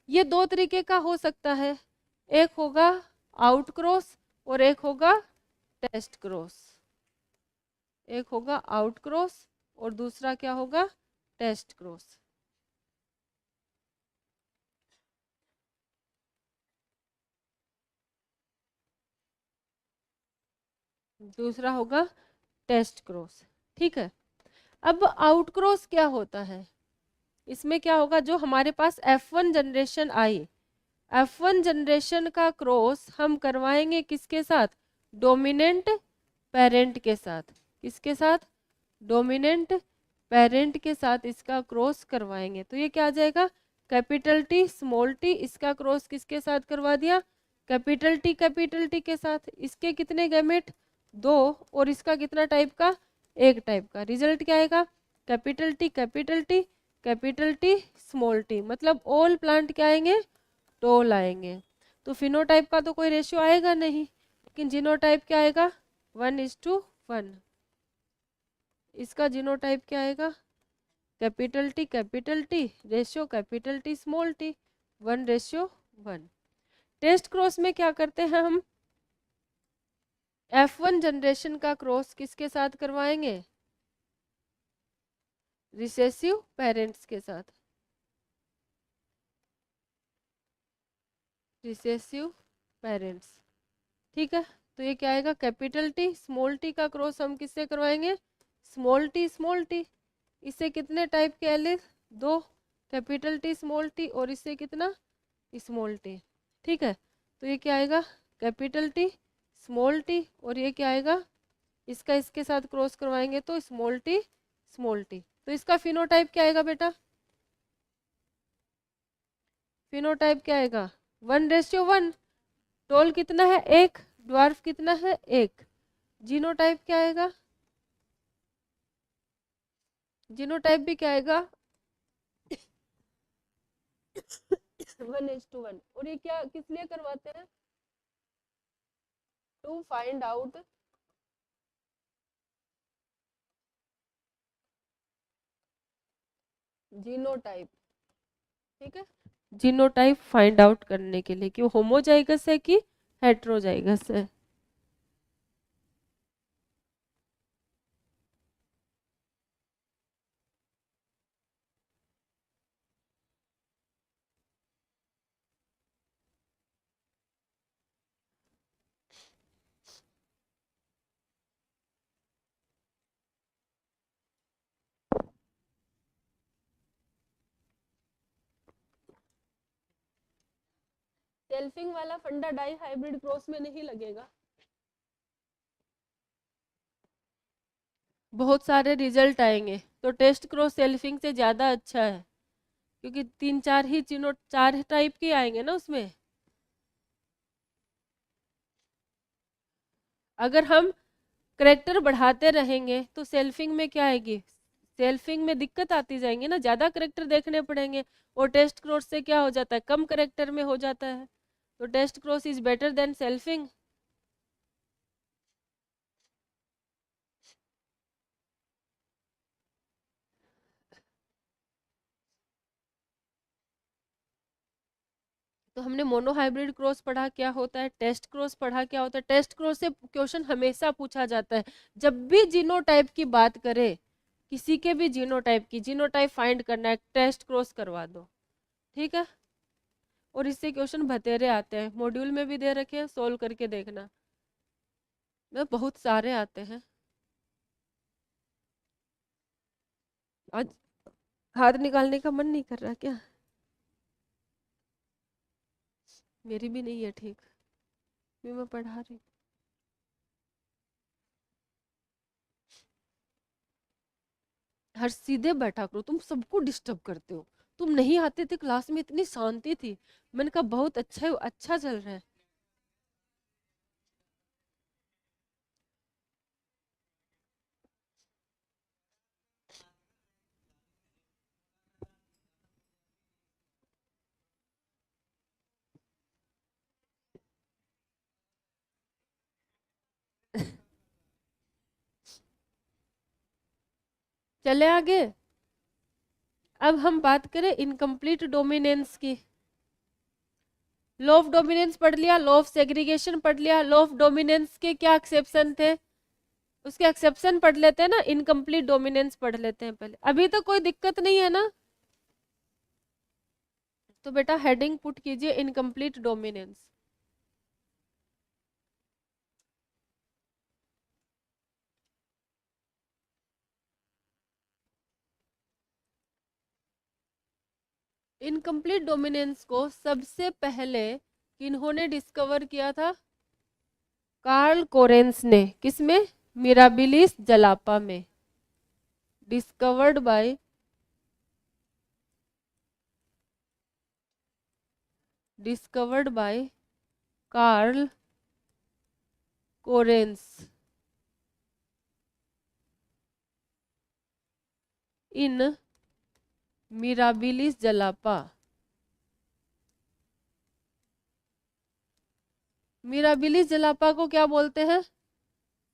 ये दो तरीके का हो सकता है, एक होगा आउट क्रॉस और एक होगा टेस्ट क्रॉस, एक होगा आउट क्रॉस और दूसरा क्या होगा, टेस्ट क्रॉस। दूसरा होगा टेस्ट क्रॉस, ठीक है। अब आउट क्रॉस क्या होता है, इसमें क्या होगा, जो हमारे पास F1 जनरेशन आई, F1 जनरेशन का क्रॉस हम करवाएंगे किसके साथ, डोमिनेंट पेरेंट के साथ, किसके साथ, डोमिनेंट पेरेंट के साथ इसका क्रॉस करवाएंगे, तो ये क्या आ जाएगा, कैपिटल टी स्मॉल टी, इसका क्रॉस किसके साथ करवा दिया, कैपिटल टी के साथ, इसके कितने गैमेट, दो, और इसका कितना टाइप का, एक टाइप का, रिजल्ट क्या आएगा, capital T capital T capital T small T, मतलब ऑल प्लांट क्या आएंगे, टोल आएंगे। तो फिनोटाइप का तो कोई रेशियो आएगा नहीं, लेकिन जीनोटाइप क्या आएगा, 1:1, इसका जीनोटाइप क्या आएगा, capital T ratio capital T small T, 1:1। Test cross में क्या करते हैं हम, F1 जनरेशन का क्रॉस किसके साथ करवाएंगे, रिसेसिव पेरेंट्स के साथ, रिसेसिव पेरेंट्स, ठीक है। तो ये क्या आएगा, कैपिटल टी स्मॉल टी का क्रॉस हम किससे करवाएंगे, स्मॉल टी, इससे कितने टाइप के एलिस, दो, कैपिटल टी स्मॉल टी और इससे कितना, स्मॉल टी, ठीक है। तो ये क्या आएगा, कैपिटल टी स्मॉल टी, और ये क्या आएगा, इसका इसके साथ क्रॉस करवाएंगे तो स्मॉल टी, तो इसका फिनोटाइप क्या आएगा बेटा, फिनोटाइप क्या आएगा, 1:1, टोल कितना है, एक, ड्वार्फ कितना है, एक, जीनोटाइप क्या आएगा, जीनोटाइप भी क्या आएगा, 1:1, और ये क्या किस लिए करवाते हैं, टू फाइंड आउट जीनोटाइप, ठीक है, जीनोटाइप फाइंड आउट करने के लिए कि वो होमोजाइगस है कि हेट्रोजाइगस है। सेल्फिंग वाला फंडा डाई हाइब्रिड क्रॉस में नहीं लगेगा। बहुत सारे रिजल्ट आएंगे तो टेस्ट क्रॉस सेल्फिंग से ज़्यादा अच्छा है, क्योंकि 3-4 ही चिनो 4 टाइप के आएंगे ना उसमें। अगर हम करेक्टर बढ़ाते रहेंगे तो सेल्फिंग में क्या आएगी, सेल्फिंग में दिक्कत आती जाएंगी ना, ज़्यादा करेक्टर देखने पड़ेंगे। और टेस्ट क्रॉस से क्या हो जाता है, कम करेक्टर में हो जाता है। तो test cross is better than selfing. तो हमने मोनो हाइब्रिड क्रॉस पढ़ा क्या होता है, टेस्ट क्रॉस पढ़ा क्या होता है। टेस्ट क्रॉस से क्वेश्चन हमेशा पूछा जाता है, जब भी जीनोटाइप की बात करे, किसी के भी जीनोटाइप की, जीनोटाइप फाइंड करना है, टेस्ट क्रॉस करवा दो, ठीक है। और इससे क्वेश्चन बतेरे आते हैं, मॉड्यूल में भी दे रखे हैं, सोल्व करके देखना, बहुत सारे आते हैं। आज हाथ निकालने का मन नहीं कर रहा क्या? मेरी भी नहीं है ठीक, भी मैं पढ़ा रही। हर सीधे बैठा करो, तुम सबको डिस्टर्ब करते हो। तुम नहीं आते थे क्लास में, इतनी शांति थी। मैंने कहा बहुत अच्छा है, अच्छा चल रहा है। चले आगे। अब हम बात करें इनकम्प्लीट डोमिनेंस की। लॉ ऑफ डोमिनेंस पढ़ लिया, लॉ ऑफ सेग्रीगेशन पढ़ लिया। लॉ ऑफ डोमिनेंस के क्या एक्सेप्शन थे, उसके एक्सेप्शन पढ़ लेते हैं ना। इनकम्प्लीट डोमिनेंस पढ़ लेते हैं पहले, अभी तो कोई दिक्कत नहीं है ना। तो बेटा हेडिंग पुट कीजिए इनकम्प्लीट डोमिनेंस। इनकम्प्लीट डोमिनेंस को सबसे पहले किन्होंने डिस्कवर किया था? कार्ल कोरेंस ने। किसमें? मिराबिलिस जलापा में। Discovered by Carl Correns in Mirabilis jalapa. Mirabilis jalapa को क्या बोलते हैं?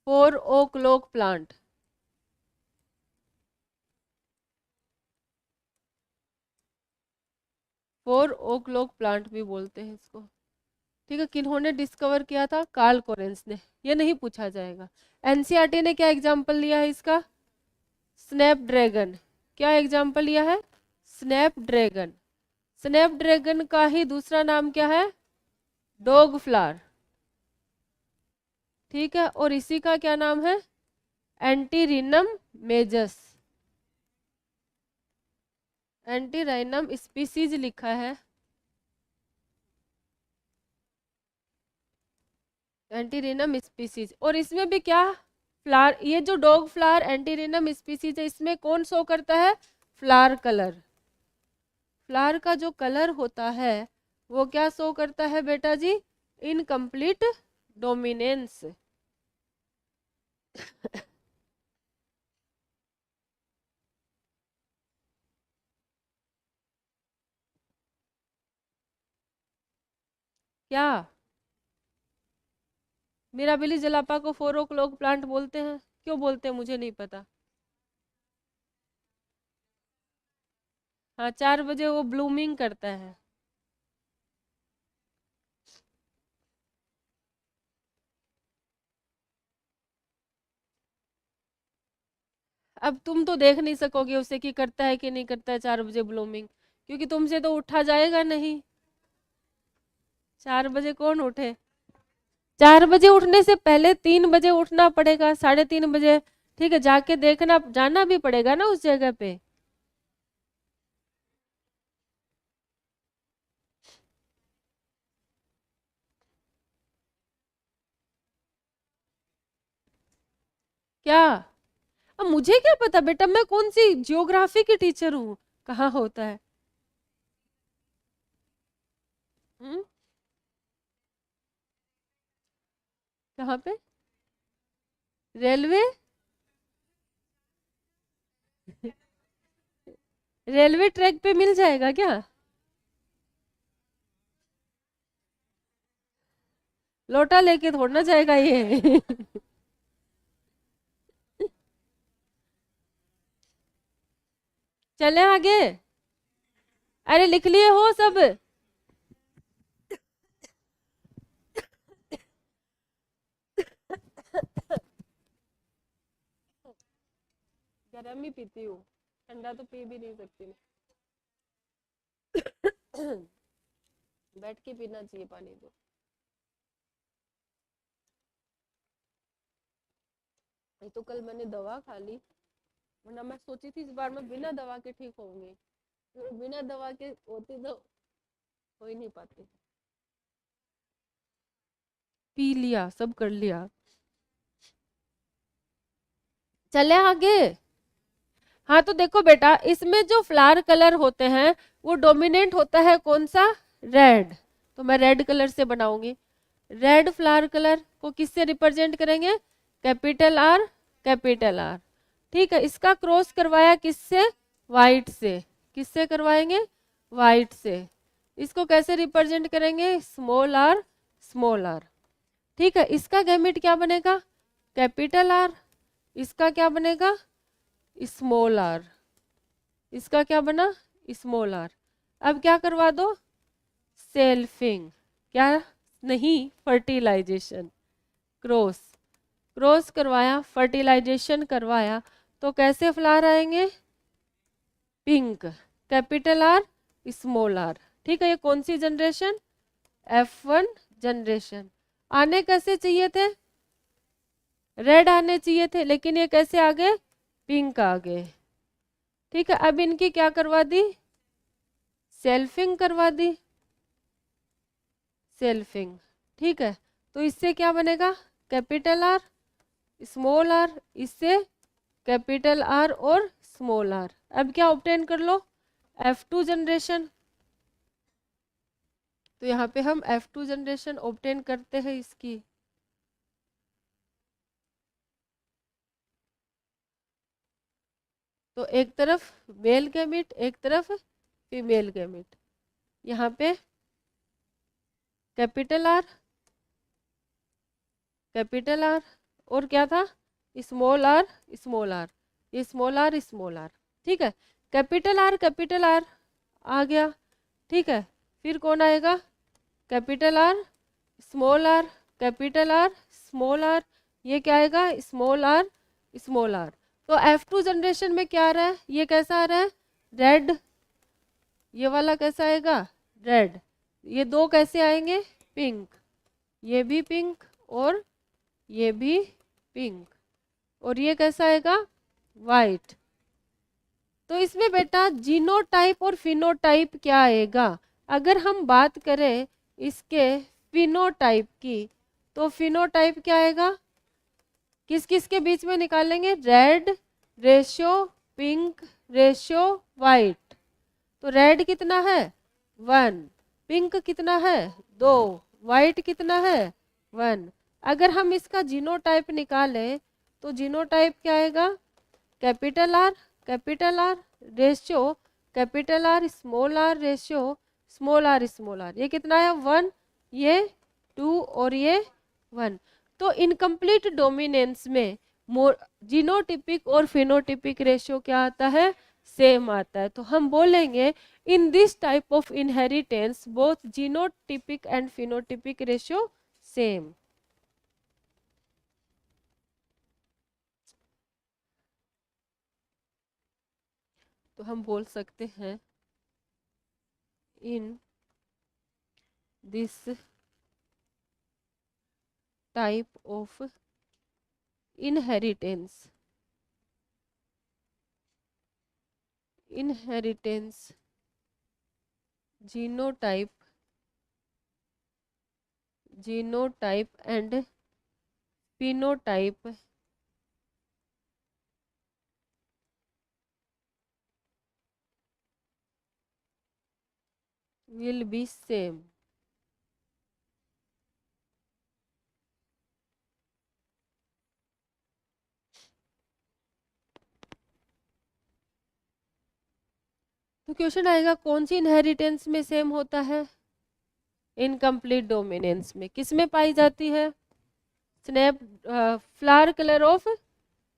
4 o'clock प्लांट। 4 o'clock प्लांट भी बोलते हैं इसको, ठीक है। किन्होंने डिस्कवर किया था? कार्ल कोरेंस ने। ये नहीं पूछा जाएगा। एनसीईआरटी ने क्या एग्जाम्पल लिया है इसका? स्नैपड्रैगन। क्या एग्जाम्पल लिया है? स्नैपड्रैगन। स्नैपड्रैगन का ही दूसरा नाम क्या है? डॉग फ्लावर, ठीक है। और इसी का क्या नाम है? एंटीरिनम मेजस। एंटीराइनम स्पीसीज लिखा है, एंटीरिनम स्पीसीज। और इसमें भी क्या फ्लावर, ये जो डॉग फ्लावर एंटीरिनम स्पीसीज है, इसमें कौन शो करता है? Flower colour. फ्लावर का जो कलर होता है वो क्या शो करता है बेटा जी? Incomplete dominance. क्या मिराबिलिस जलापा को 4 o'clock प्लांट बोलते हैं? क्यों बोलते हैं मुझे नहीं पता। हाँ, 4 बजे वो ब्लूमिंग करता है। अब तुम तो देख नहीं सकोगे उसे कि करता है कि नहीं करता है 4 बजे ब्लूमिंग, क्योंकि तुमसे तो उठा जाएगा नहीं। 4 बजे कौन उठे? 4 बजे उठने से पहले 3 बजे उठना पड़ेगा, 3:30 बजे। ठीक है, जाके देखना, जाना भी पड़ेगा ना उस जगह पे। क्या? अब मुझे क्या पता बेटा, मैं कौन सी जियोग्राफी की टीचर हूँ, कहाँ होता है। हम्म। कहाँ पे? रेलवे? रेलवे ट्रैक पे मिल जाएगा क्या? लोटा लेके थोड़ा ना जाएगा ये। चले आगे। अरे लिख लिए हो सब? गर्म ही पीती हूँ, ठंडा तो पी भी नहीं सकती मैं। बैठ के पीना चाहिए पानी तो। ये तो कल मैंने दवा खा ली, वरना मैं सोची थी इस बार मैं बिना दवा के ठीक होंगी, बिना दवा के होती तो हो ही नहीं पाती। पी लिया, सब कर लिया। चले आगे। हाँ तो देखो बेटा, इसमें जो फ्लावर कलर होते हैं वो डोमिनेंट होता है कौन सा? रेड। तो मैं रेड कलर से बनाऊंगी। रेड फ्लावर कलर को किससे रिप्रेजेंट करेंगे? Capital R, capital are. ठीक है, इसका क्रॉस करवाया किससे? वाइट से। किससे करवाएंगे? वाइट से। इसको कैसे रिप्रेजेंट करेंगे? Small R, small R. ठीक है, इसका गैमेट क्या बनेगा? Capital R. इसका क्या बनेगा? Small R. इसका क्या बना? Small R. अब क्या करवा दो? सेल्फिंग। क्या? नहीं, फर्टिलाइजेशन। क्रॉस। क्रॉस करवाया, फर्टिलाइजेशन करवाया, तो कैसे फ्लावर आएंगे? Pink. Capital R, small R. ठीक है, ये कौन सी जनरेशन? F1 generation. आने कैसे चाहिए थे? रेड आने चाहिए थे, लेकिन ये कैसे आ गए? पिंक आ गए। ठीक है, अब इनकी क्या करवा दी? सेल्फिंग करवा दी। सेल्फिंग। ठीक है, तो इससे क्या बनेगा? Capital R, small R. इससे कैपिटल आर और स्मॉल आर। अब क्या ऑब्टेन कर लो? F2 generation. तो यहाँ पे हम F2 जनरेशन ऑब्टेन करते हैं इसकी। तो एक तरफ मेल गैमिट, एक तरफ फीमेल गैमिट। यहाँ पे कैपिटल आर, कैपिटल आर, और क्या था? Small R, small R. ये स्मॉल आर, स्मॉल आर। ठीक है, कैपिटल आर आ गया। ठीक है, फिर कौन आएगा? Capital R, small R, capital R, small R. ये क्या आएगा? Small R, small R. तो F2 जनरेशन में क्या आ रहा है? ये कैसा आ रहा है? रेड। ये वाला कैसा आएगा? रेड। ये दो कैसे आएंगे? पिंक। ये भी पिंक और ये भी पिंक। और ये कैसा आएगा? वाइट। तो इसमें बेटा जीनोटाइप और फिनोटाइप क्या आएगा? अगर हम बात करें इसके फिनोटाइप की, तो फिनोटाइप क्या आएगा? किस किस के बीच में निकालेंगे? Red ratio pink ratio white. तो रेड कितना है? 1। पिंक कितना है? 2। वाइट कितना है? 1। अगर हम इसका जीनोटाइप निकालें तो जीनोटाइप क्या आएगा? Capital R ratio capital R small R ratio small R small R. ये कितना है? 1। ये 2 और ये 1। तो इनकम्प्लीट डोमिनेंस में जीनोटिपिक और फिनोटिपिक रेशियो क्या आता है? सेम आता है। तो हम बोलेंगे in this type of inheritance both genotypic and phenotypic ratio same. तो हम बोल सकते हैं in this type of inheritance genotype and phenotype will be same. तो क्वेश्चन आएगा कौन सी इनहेरिटेंस में सेम होता है? इनकम्प्लीट डोमिनेंस में। किस में पाई जाती है? Snap flower colour of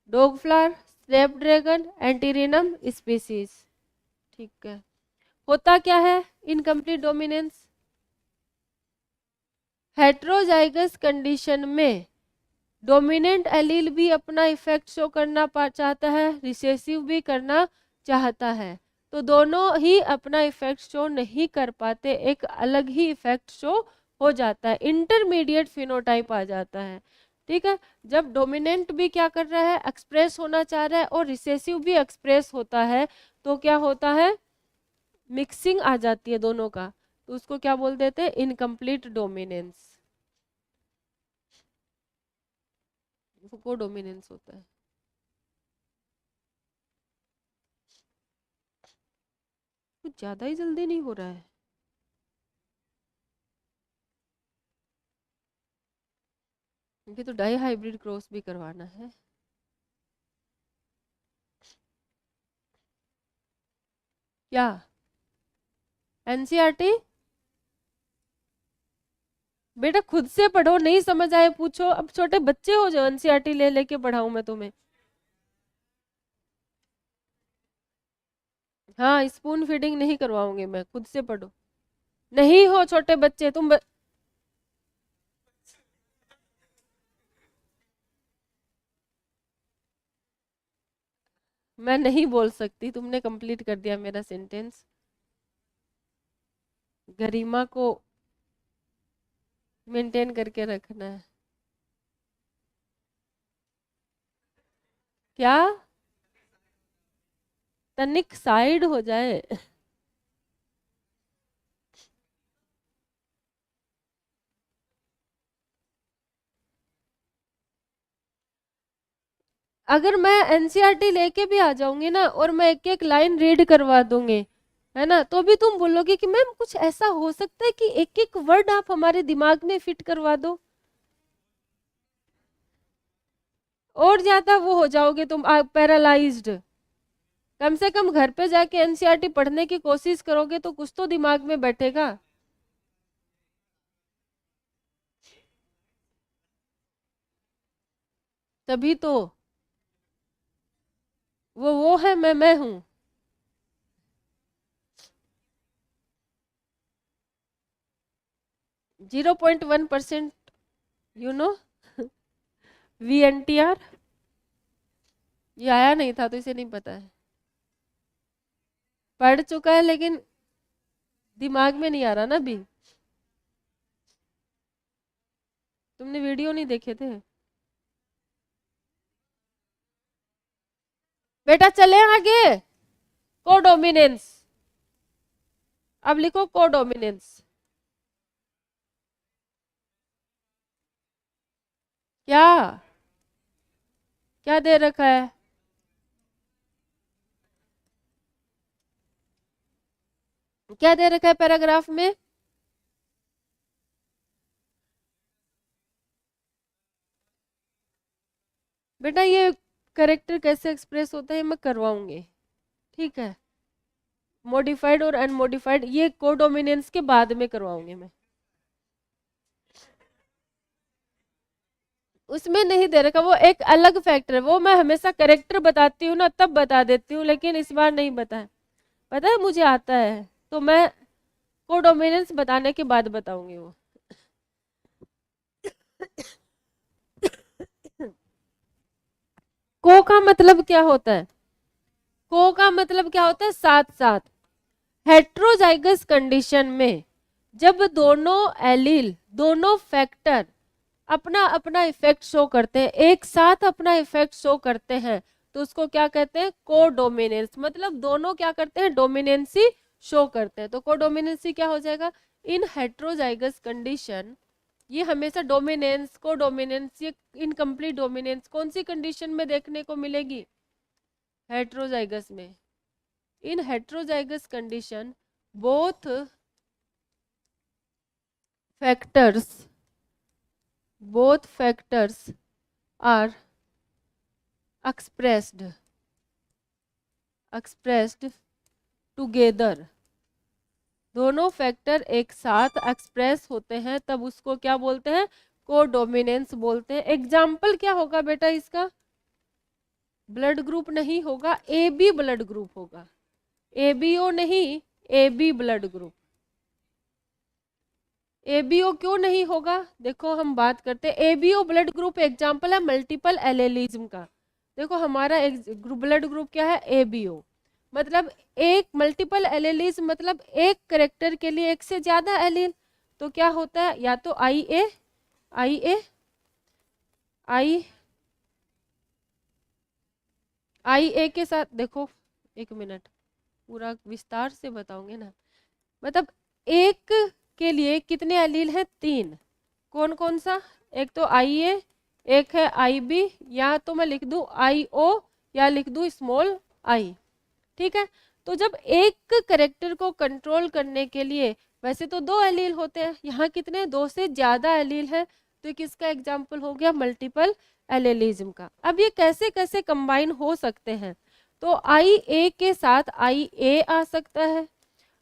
dog flower, snapdragon, antirrhinum species. ठीक है। होता क्या है इनकम्प्लीट डोमिनेंस? हेट्रोजाइगस कंडीशन में डोमिनेंट एलील भी अपना इफेक्ट शो करना चाहता है, रिसेसिव भी करना चाहता है, तो दोनों ही अपना इफेक्ट शो नहीं कर पाते, एक अलग ही इफेक्ट शो हो जाता है, इंटरमीडिएट फिनोटाइप आ जाता है। ठीक है। जब डोमिनेंट भी क्या कर रहा है, एक्सप्रेस होना चाह रहा है, और रिसेसिव भी एक्सप्रेस होता है, तो क्या होता है, मिक्सिंग आ जाती है दोनों का, तो उसको क्या बोल देते हैं, इनकम्प्लीट डोमिनेंस। वो कोडोमिनेंस होता है। कुछ ज्यादा ही जल्दी नहीं हो रहा है। क्योंकि तो डाई हाइब्रिड क्रॉस भी करवाना है। क्या एनसीईआरटी? बेटा खुद से पढ़ो, नहीं समझ आए पूछो। अब छोटे बच्चे हो जो एनसीईआरटी ले लेके पढ़ाऊं मैं तुम्हें? हाँ, स्पून फीडिंग नहीं करवाऊंगी मैं, खुद से पढ़ो। नहीं हो छोटे बच्चे तुम मैं नहीं बोल सकती, तुमने कंप्लीट कर दिया मेरा सेंटेंस। गरिमा को मेंटेन करके रखना है। क्या? तनिक साइड हो जाए। अगर मैं एनसीईआरटी लेके भी आ जाऊंगी ना, और मैं एक एक लाइन रीड करवा दूंगी, है ना, तो भी तुम बोलोगे कि मैम कुछ ऐसा हो सकता है कि एक एक वर्ड आप हमारे दिमाग में फिट करवा दो, और ज्यादा वो हो जाओगे तुम पैरालाइज्ड। कम से कम घर पे जाके एनसीईआरटी पढ़ने की कोशिश करोगे तो कुछ तो दिमाग में बैठेगा। तभी तो वो है, मैं हूं। 0.1%, यू नो, VNTR। ये आया नहीं था तो इसे नहीं पता है। पढ़ चुका है लेकिन दिमाग में नहीं आ रहा ना अभी। तुमने वीडियो नहीं देखे थे? बेटा चले आगे। कोडोमिनेंस। अब लिखो कोडोमिनेंस। क्या क्या दे रखा है? क्या दे रखा है पैराग्राफ में? बेटा ये करेक्टर कैसे एक्सप्रेस होता है मैं करवाऊंगी। ठीक है। मॉडिफाइड और अनमॉडिफाइड ये कोडोमिनेंस के बाद में करवाऊंगी मैं। उसमें नहीं दे रखा, वो एक अलग फैक्टर है, वो मैं हमेशा करेक्टर बताती हूँ ना तब बता देती हूँ, लेकिन इस बार नहीं बताया। पता है मुझे आता है, तो मैं कोडोमिनेंस बताने के बाद बताऊंगी वो। को का मतलब क्या होता है? को का मतलब क्या होता है, साथ साथ। हेट्रोजाइगस कंडीशन में जब दोनों एलील, दोनों फैक्टर अपना अपना इफेक्ट शो करते हैं, एक साथ अपना इफेक्ट शो करते हैं, तो उसको क्या कहते हैं, कोडोमिनेंस। मतलब दोनों क्या करते हैं, डोमिनेंसी शो करते हैं। तो कोडोमिनेंसी क्या हो जाएगा, इन हेट्रोजाइगस कंडीशन, ये हमेशा डोमिनेंस, कोडोमिनेंस, ये इनकम्प्लीट डोमिनेंस कौन सी कंडीशन में देखने को मिलेगी, हेट्रोजाइगस में। इन heterozygous condition both factors, both factors are expressed together। दोनों फैक्टर एक साथ एक्सप्रेस होते हैं, तब उसको क्या बोलते हैं, कोडोमिनेंस बोलते हैं। एग्जाम्पल क्या होगा बेटा इसका, ब्लड ग्रुप नहीं होगा, ए बी ब्लड ग्रुप होगा, ए बी ओ नहीं, A B blood group. ABO क्यों नहीं होगा, देखो हम बात करते हैं, एबीओ ब्लड ग्रुप एग्जाम्पल है मल्टीपल एलेलिज्म का। देखो हमारा एक ब्लड ग्रुप क्या है, एबीओ, मतलब एक मल्टीपल एलेलिज्म, मतलब एक करेक्टर के लिए एक से ज्यादा एलील। तो क्या होता है, या तो आई ए, आई ए, आई आई ए के साथ, देखो एक मिनट पूरा विस्तार से बताऊंगे ना। मतलब एक के लिए कितने एलील हैं, तीन। कौन कौन सा, एक तो आई ए, एक है आई बी, या तो मैं लिख दूं आई ओ, या लिख दूं स्मॉल आई। ठीक है, तो जब एक करेक्टर को कंट्रोल करने के लिए, वैसे तो दो एलील होते हैं, यहाँ कितने, दो से ज्यादा एलील है, तो किसका एग्जाम्पल हो गया, मल्टीपल एलेलिज्म का। अब ये कैसे कैसे कंबाइन हो सकते हैं, तो आई ए के साथ आई ए आ सकता है,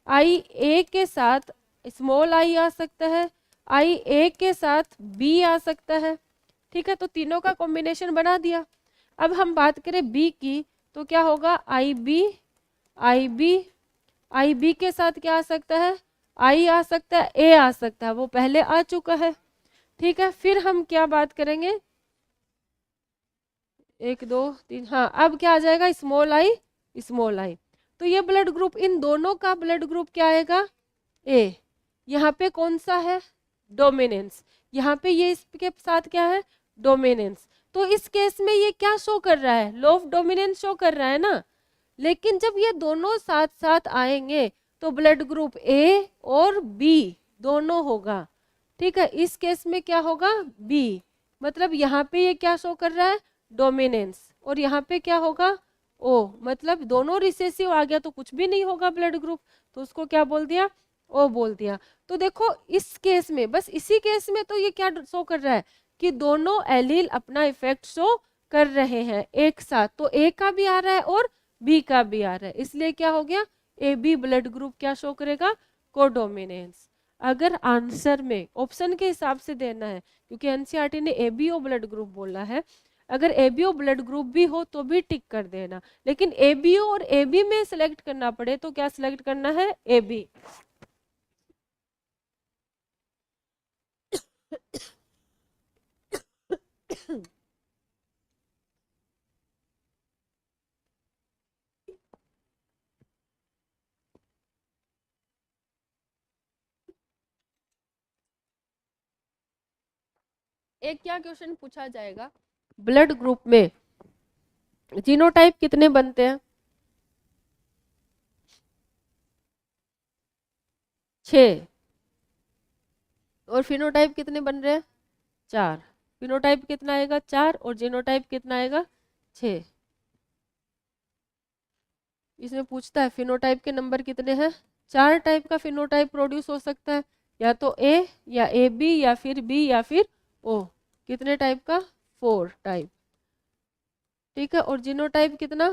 आई ए के साथ स्मॉल आई आ सकता है, आई ए के साथ बी आ सकता है। ठीक है, तो तीनों का कॉम्बिनेशन बना दिया। अब हम बात करें बी की, तो क्या होगा, आई बी, आई बी, आई बी के साथ क्या आ सकता है, आई आ सकता है, ए आ सकता है, वो पहले आ चुका है। ठीक है, फिर हम क्या बात करेंगे, एक दो तीन, हाँ अब क्या आ जाएगा, स्मॉल आई, स्मॉल आई। तो ये ब्लड ग्रुप, इन दोनों का ब्लड ग्रुप क्या आएगा, ए। यहाँ पे कौन सा है, डोमिनेंस, यहाँ पे ये इसके साथ क्या है, डोमिनेंस। तो इस केस में ये क्या शो कर रहा है, लॉ ऑफ डोमिनेंस शो कर रहा है ना। लेकिन जब ये दोनों साथ साथ आएंगे, तो ब्लड ग्रुप ए और बी दोनों होगा। ठीक है, इस केस में क्या होगा, बी, मतलब यहाँ पे ये क्या शो कर रहा है, डोमिनेंस, और यहाँ पे क्या होगा, ओ, मतलब दोनों रिसेसिव आ गया तो कुछ भी नहीं होगा ब्लड ग्रुप, तो उसको क्या बोल दिया, ओ बोल दिया। तो देखो इस केस में, बस इसी केस में तो ये क्या शो कर रहा है, कि दोनों एलील अपना इफेक्ट शो कर रहे हैं एक साथ, तो ए का भी आ रहा है और बी का भी आ रहा है, इसलिए क्या हो गया, ए बी ब्लड ग्रुप क्या शो करेगा, कोडोमिनेंस। अगर आंसर में ऑप्शन के हिसाब से देना है, क्योंकि एनसीईआरटी ने एबीओ ब्लड ग्रुप बोला है, अगर एबीओ ब्लड ग्रुप भी हो तो भी टिक कर देना, लेकिन एबीओ और एबी में सिलेक्ट करना पड़े तो क्या सिलेक्ट करना है, एबी। एक क्या क्वेश्चन पूछा जाएगा, ब्लड ग्रुप में जीनोटाइप कितने बनते हैं, 6, और फिनोटाइप कितने बन रहे हैं, 4। फिनोटाइप कितना आएगा, 4, और जीनोटाइप कितना आएगा, 6। इसमें पूछता है फिनोटाइप के नंबर कितने हैं, 4 टाइप का फिनोटाइप प्रोड्यूस हो सकता है, या तो ए, या ए बी, या फिर बी, या फिर ओ। कितने टाइप का, 4 टाइप। ठीक है, और जीनोटाइप कितना,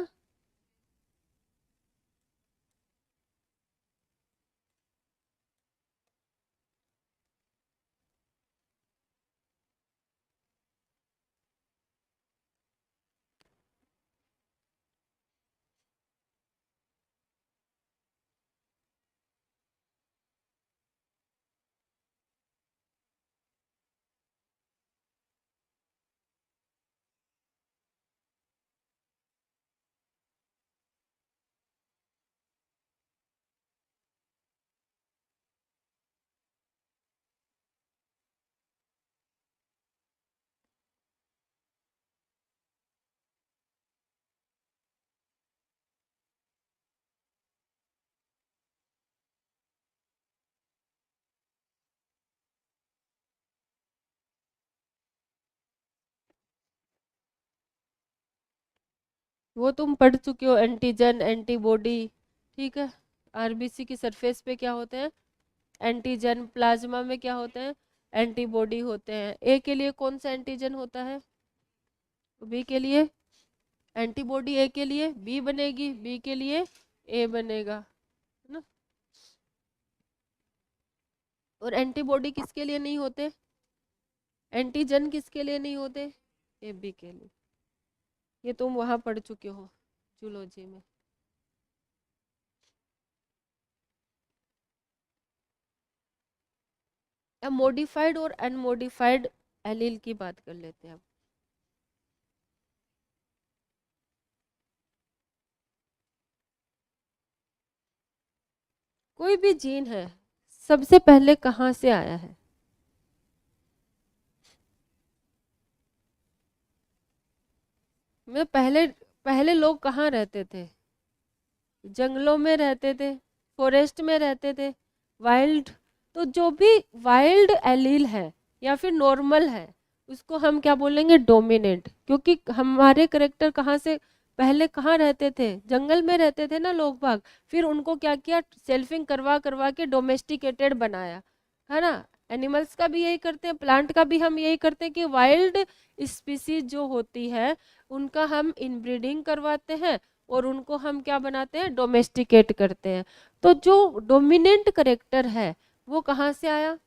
वो तुम पढ़ चुके हो, एंटीजन एंटीबॉडी। ठीक है, आरबीसी की सरफेस पे क्या होते हैं, एंटीजन, प्लाज्मा में क्या होते हैं, एंटीबॉडी होते हैं। ए के लिए कौन सा एंटीजन होता है, बी के लिए एंटीबॉडी, ए के लिए बी बनेगी, बी के लिए ए बनेगा, है ना। और एंटीबॉडी किसके लिए नहीं होते, एंटीजन किसके लिए नहीं होते, ए बी के लिए। ये तुम वहां पढ़ चुके हो जूलॉजी में। अब मॉडिफाइड और अनमॉडिफाइड एलील की बात कर लेते हैं अब। कोई भी जीन है सबसे पहले कहाँ से आया है, मैं पहले पहले लोग कहाँ रहते थे, जंगलों में रहते थे, फॉरेस्ट में रहते थे, वाइल्ड। तो जो भी वाइल्ड एलील है या फिर नॉर्मल है उसको हम क्या बोलेंगे, डोमिनेंट। क्योंकि हमारे करेक्टर कहाँ से, पहले कहाँ रहते थे, जंगल में रहते थे ना लोग बाग। फिर उनको क्या किया, सेल्फिंग करवा करवा के डोमेस्टिकेटेड बनाया, है ना। एनिमल्स का भी यही करते हैं, प्लांट का भी हम यही करते हैं कि वाइल्ड स्पीसीज जो होती है उनका हम इनब्रीडिंग करवाते हैं और उनको हम क्या बनाते हैं, डोमेस्टिकेट करते हैं। तो जो डोमिनेंट करेक्टर है वो कहाँ से आया,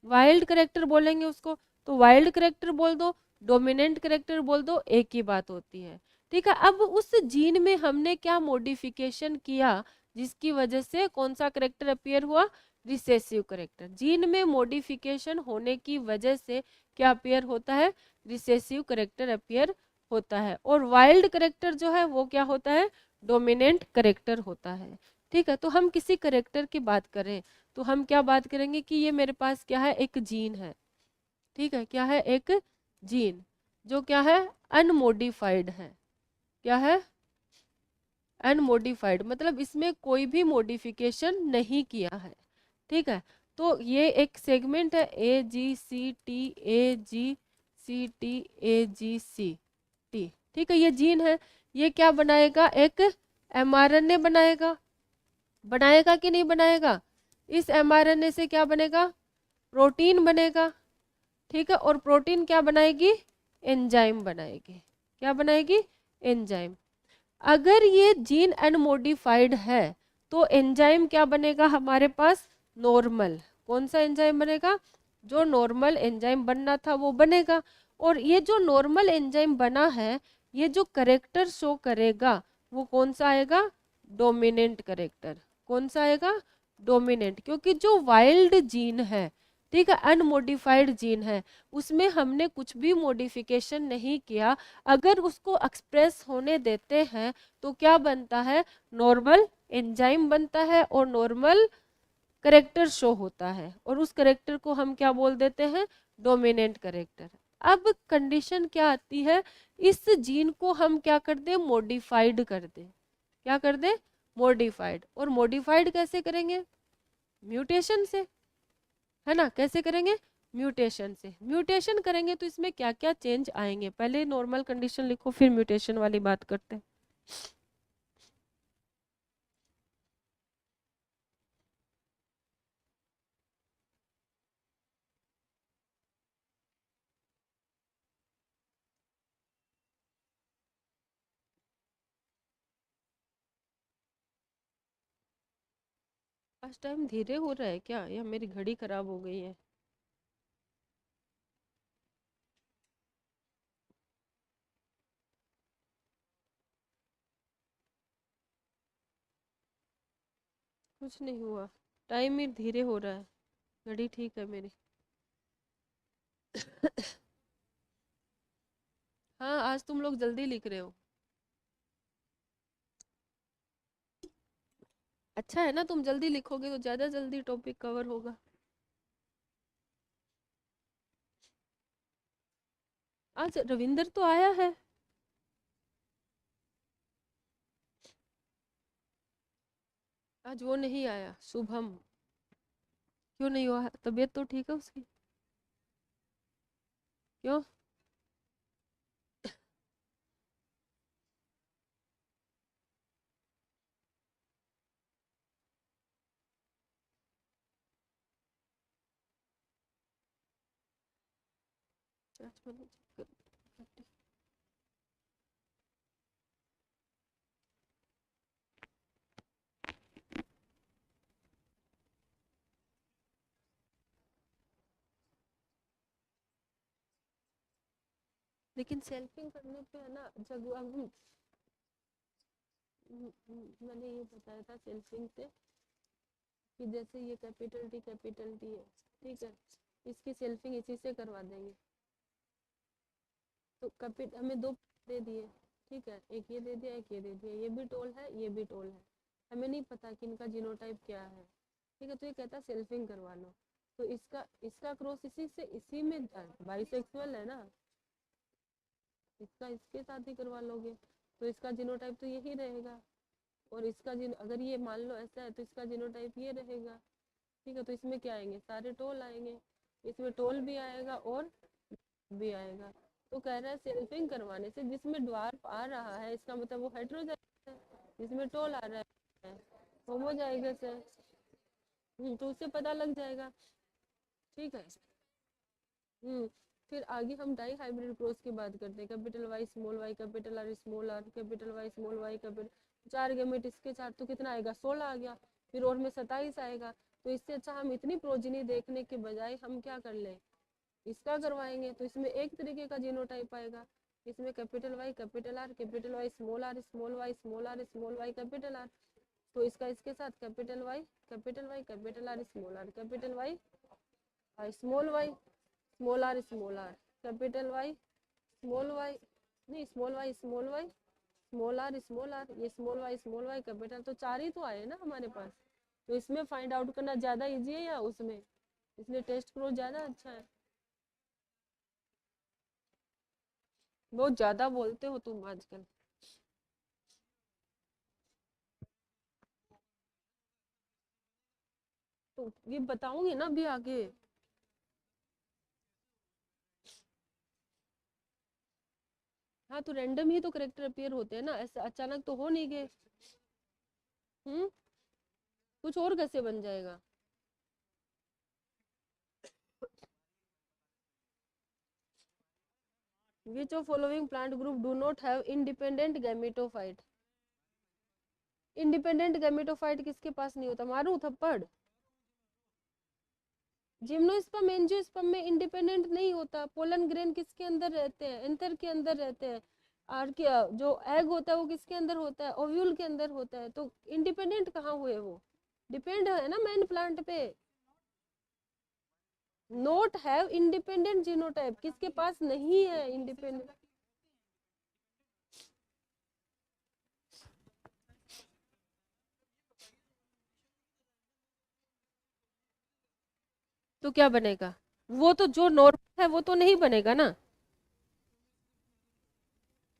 वाइल्ड करेक्टर बोलेंगे उसको। तो वाइल्ड करेक्टर बोल दो, डोमिनेंट करेक्टर बोल दो, एक ही बात होती है। ठीक है, अब उस जीन में हमने क्या मॉडिफिकेशन किया जिसकी वजह से कौन सा करेक्टर अपीयर हुआ, रिसेसिव करेक्टर। जीन में मॉडिफिकेशन होने की वजह से क्या अपीयर होता है, रिसेसिव करेक्टर अपीयर होता है। और वाइल्ड करेक्टर जो है वो क्या होता है, डोमिनेंट करेक्टर होता है। ठीक है, तो हम किसी करेक्टर की बात करें तो हम क्या बात करेंगे कि ये मेरे पास क्या है, एक जीन है। ठीक है, क्या है, एक जीन जो क्या है, अनमोडिफाइड है। क्या है, अनमोडिफाइड, मतलब इसमें कोई भी मॉडिफिकेशन नहीं किया है। ठीक है, तो ये एक सेगमेंट है AGCT, AGCT, AGCT। ठीक है, ये जीन है, ये क्या बनाएगा, एक mRNA बनाएगा, बनाएगा कि नहीं बनाएगा। इस mRNA से क्या बनेगा, प्रोटीन बनेगा। ठीक है, और प्रोटीन क्या बनाएगी, एंजाइम बनाएगी। क्या बनाएगी, एंजाइम। अगर ये जीन अनमोडिफाइड है तो एंजाइम क्या बनेगा हमारे पास, नॉर्मल। कौन सा एंजाइम बनेगा, जो नॉर्मल एंजाइम बनना था वो बनेगा। और ये जो नॉर्मल एंजाइम बना है, ये जो करेक्टर शो करेगा वो कौन सा आएगा, डोमिनेंट करेक्टर। कौन सा आएगा, डोमिनेंट। क्योंकि जो वाइल्ड जीन है, ठीक है, अनमोडिफाइड जीन है, उसमें हमने कुछ भी मॉडिफिकेशन नहीं किया। अगर उसको एक्सप्रेस होने देते हैं तो क्या बनता है, नॉर्मल एंजाइम बनता है और नॉर्मल करेक्टर शो होता है। और उस करेक्टर को हम क्या बोल देते हैं, डोमिनेंट करेक्टर। अब कंडीशन क्या आती है, इस जीन को हम क्या कर दें, मॉडिफाइड कर दें। क्या कर दें, मॉडिफाइड। और मॉडिफाइड कैसे करेंगे, म्यूटेशन से, है ना। कैसे करेंगे, म्यूटेशन से। म्यूटेशन करेंगे तो इसमें क्या क्या चेंज आएंगे, पहले नॉर्मल कंडीशन लिखो फिर म्यूटेशन वाली बात करते हैं। आज टाइम धीरे हो रहा है क्या, या मेरी घड़ी खराब हो गई है। कुछ नहीं हुआ, टाइम ही धीरे हो रहा है, घड़ी ठीक है मेरी। हाँ, आज तुम लोग जल्दी लिख रहे हो, अच्छा है ना, तुम जल्दी लिखोगे तो ज्यादा जल्दी टॉपिक कवर होगा। आज रविंदर तो आया है, आज वो नहीं आया, शुभम। क्यों नहीं हुआ, तबीयत तो ठीक है उसकी, क्यों। लेकिन सेल्फिंग करने पे है ना, जब अब मैंने ये बताया था सेल्फिंग से कि जैसे ये कैपिटल टी है, ठीक है, इसकी सेल्फिंग इसी से करवा देंगे। तो हमें दो दे दिए, ठीक है, एक ये दे दिया, एक ये दे दिया, ये भी टोल है, ये भी टोल है, हमें नहीं पता कि इनका जीनोटाइप क्या है, ठीक है। तो ये कहता है सेल्फिंग करवा लो, तो इसका क्रॉस इसी में बाइसेक्सुअल है ना, इसका इसके साथ ही करवा लोगे, तो इसका जीनोटाइप तो यही रहेगा, और इसका अगर ये मान लो ऐसा है तो इसका जीनोटाइप ये रहेगा, ठीक है। तो इसमें क्या आएंगे, सारे टोल आएंगे, इसमें टोल भी आएगा और भी आएगा। तो कह रहा है सेल्फिंग करवाने से जिसमें ड्वार्फ आ रहा है इसका मतलब वो हेटेरोजाइगस है, जिसमें टोल आ रहा है होमोजाइगस है। तो उससे पता लग जाएगा, ठीक है। फिर आगे हम डाई हाइब्रिड क्रॉस की बात करते हैं, capital Y small Y, capital R small R, capital Y small Y, capital 4 gamete, इसके 4 तो कितना आएगा, 16 आ गया, फिर और में 27 आएगा। तो इससे अच्छा हम इतनी प्रोजिनी देखने के बजाय हम क्या कर लें, इसका करवाएंगे, तो इसमें एक तरीके का जीनोटाइप आएगा, इसमें capital Y capital R, capital Y small R small Y small R small Y capital R, तो इसका इसके साथ capital Y capital R small R, capital Y small Y small R capital Y small Y, नहीं स्मॉल वाई स्मॉल आर ये स्मॉल वाई कैपिटल, तो 4 ही तो आए ना हमारे पास। तो इसमें फाइंड आउट करना ज़्यादा इजी है या उसमें, इसलिए टेस्ट क्रॉस ज़्यादा अच्छा है। बहुत ज़्यादा बोलते हो तुम आजकल। तो ये बताऊंगी ना अभी आगे। हाँ तो रैंडम ही तो करेक्टर अपीयर होते हैं ना, ऐसे अचानक तो हो नहीं गए। हम्म कुछ और कैसे बन जाएगा। Which of following plant group do not have independent gametophyte? Independent gametophyte किसके पास नहीं होता, मारू थप्पड़। जिम्नोस्पर्म एंजियोस्पर्म में इंडिपेंडेंट नहीं होता। पोलन ग्रेन किसके अंदर रहते हैं, एंथर के अंदर रहते हैं। और क्या जो एग होता है वो किसके अंदर होता है, ओव्यूल के अंदर होता है। तो इंडिपेंडेंट कहाँ हुए, वो डिपेंड है ना मेन प्लांट पे। नोट हैव इंडिपेंडेंट जीनोटाइप, किसके पास नहीं है इंडिपेंडेंट। तो क्या बनेगा, वो तो जो नॉर्मल है वो तो नहीं बनेगा ना।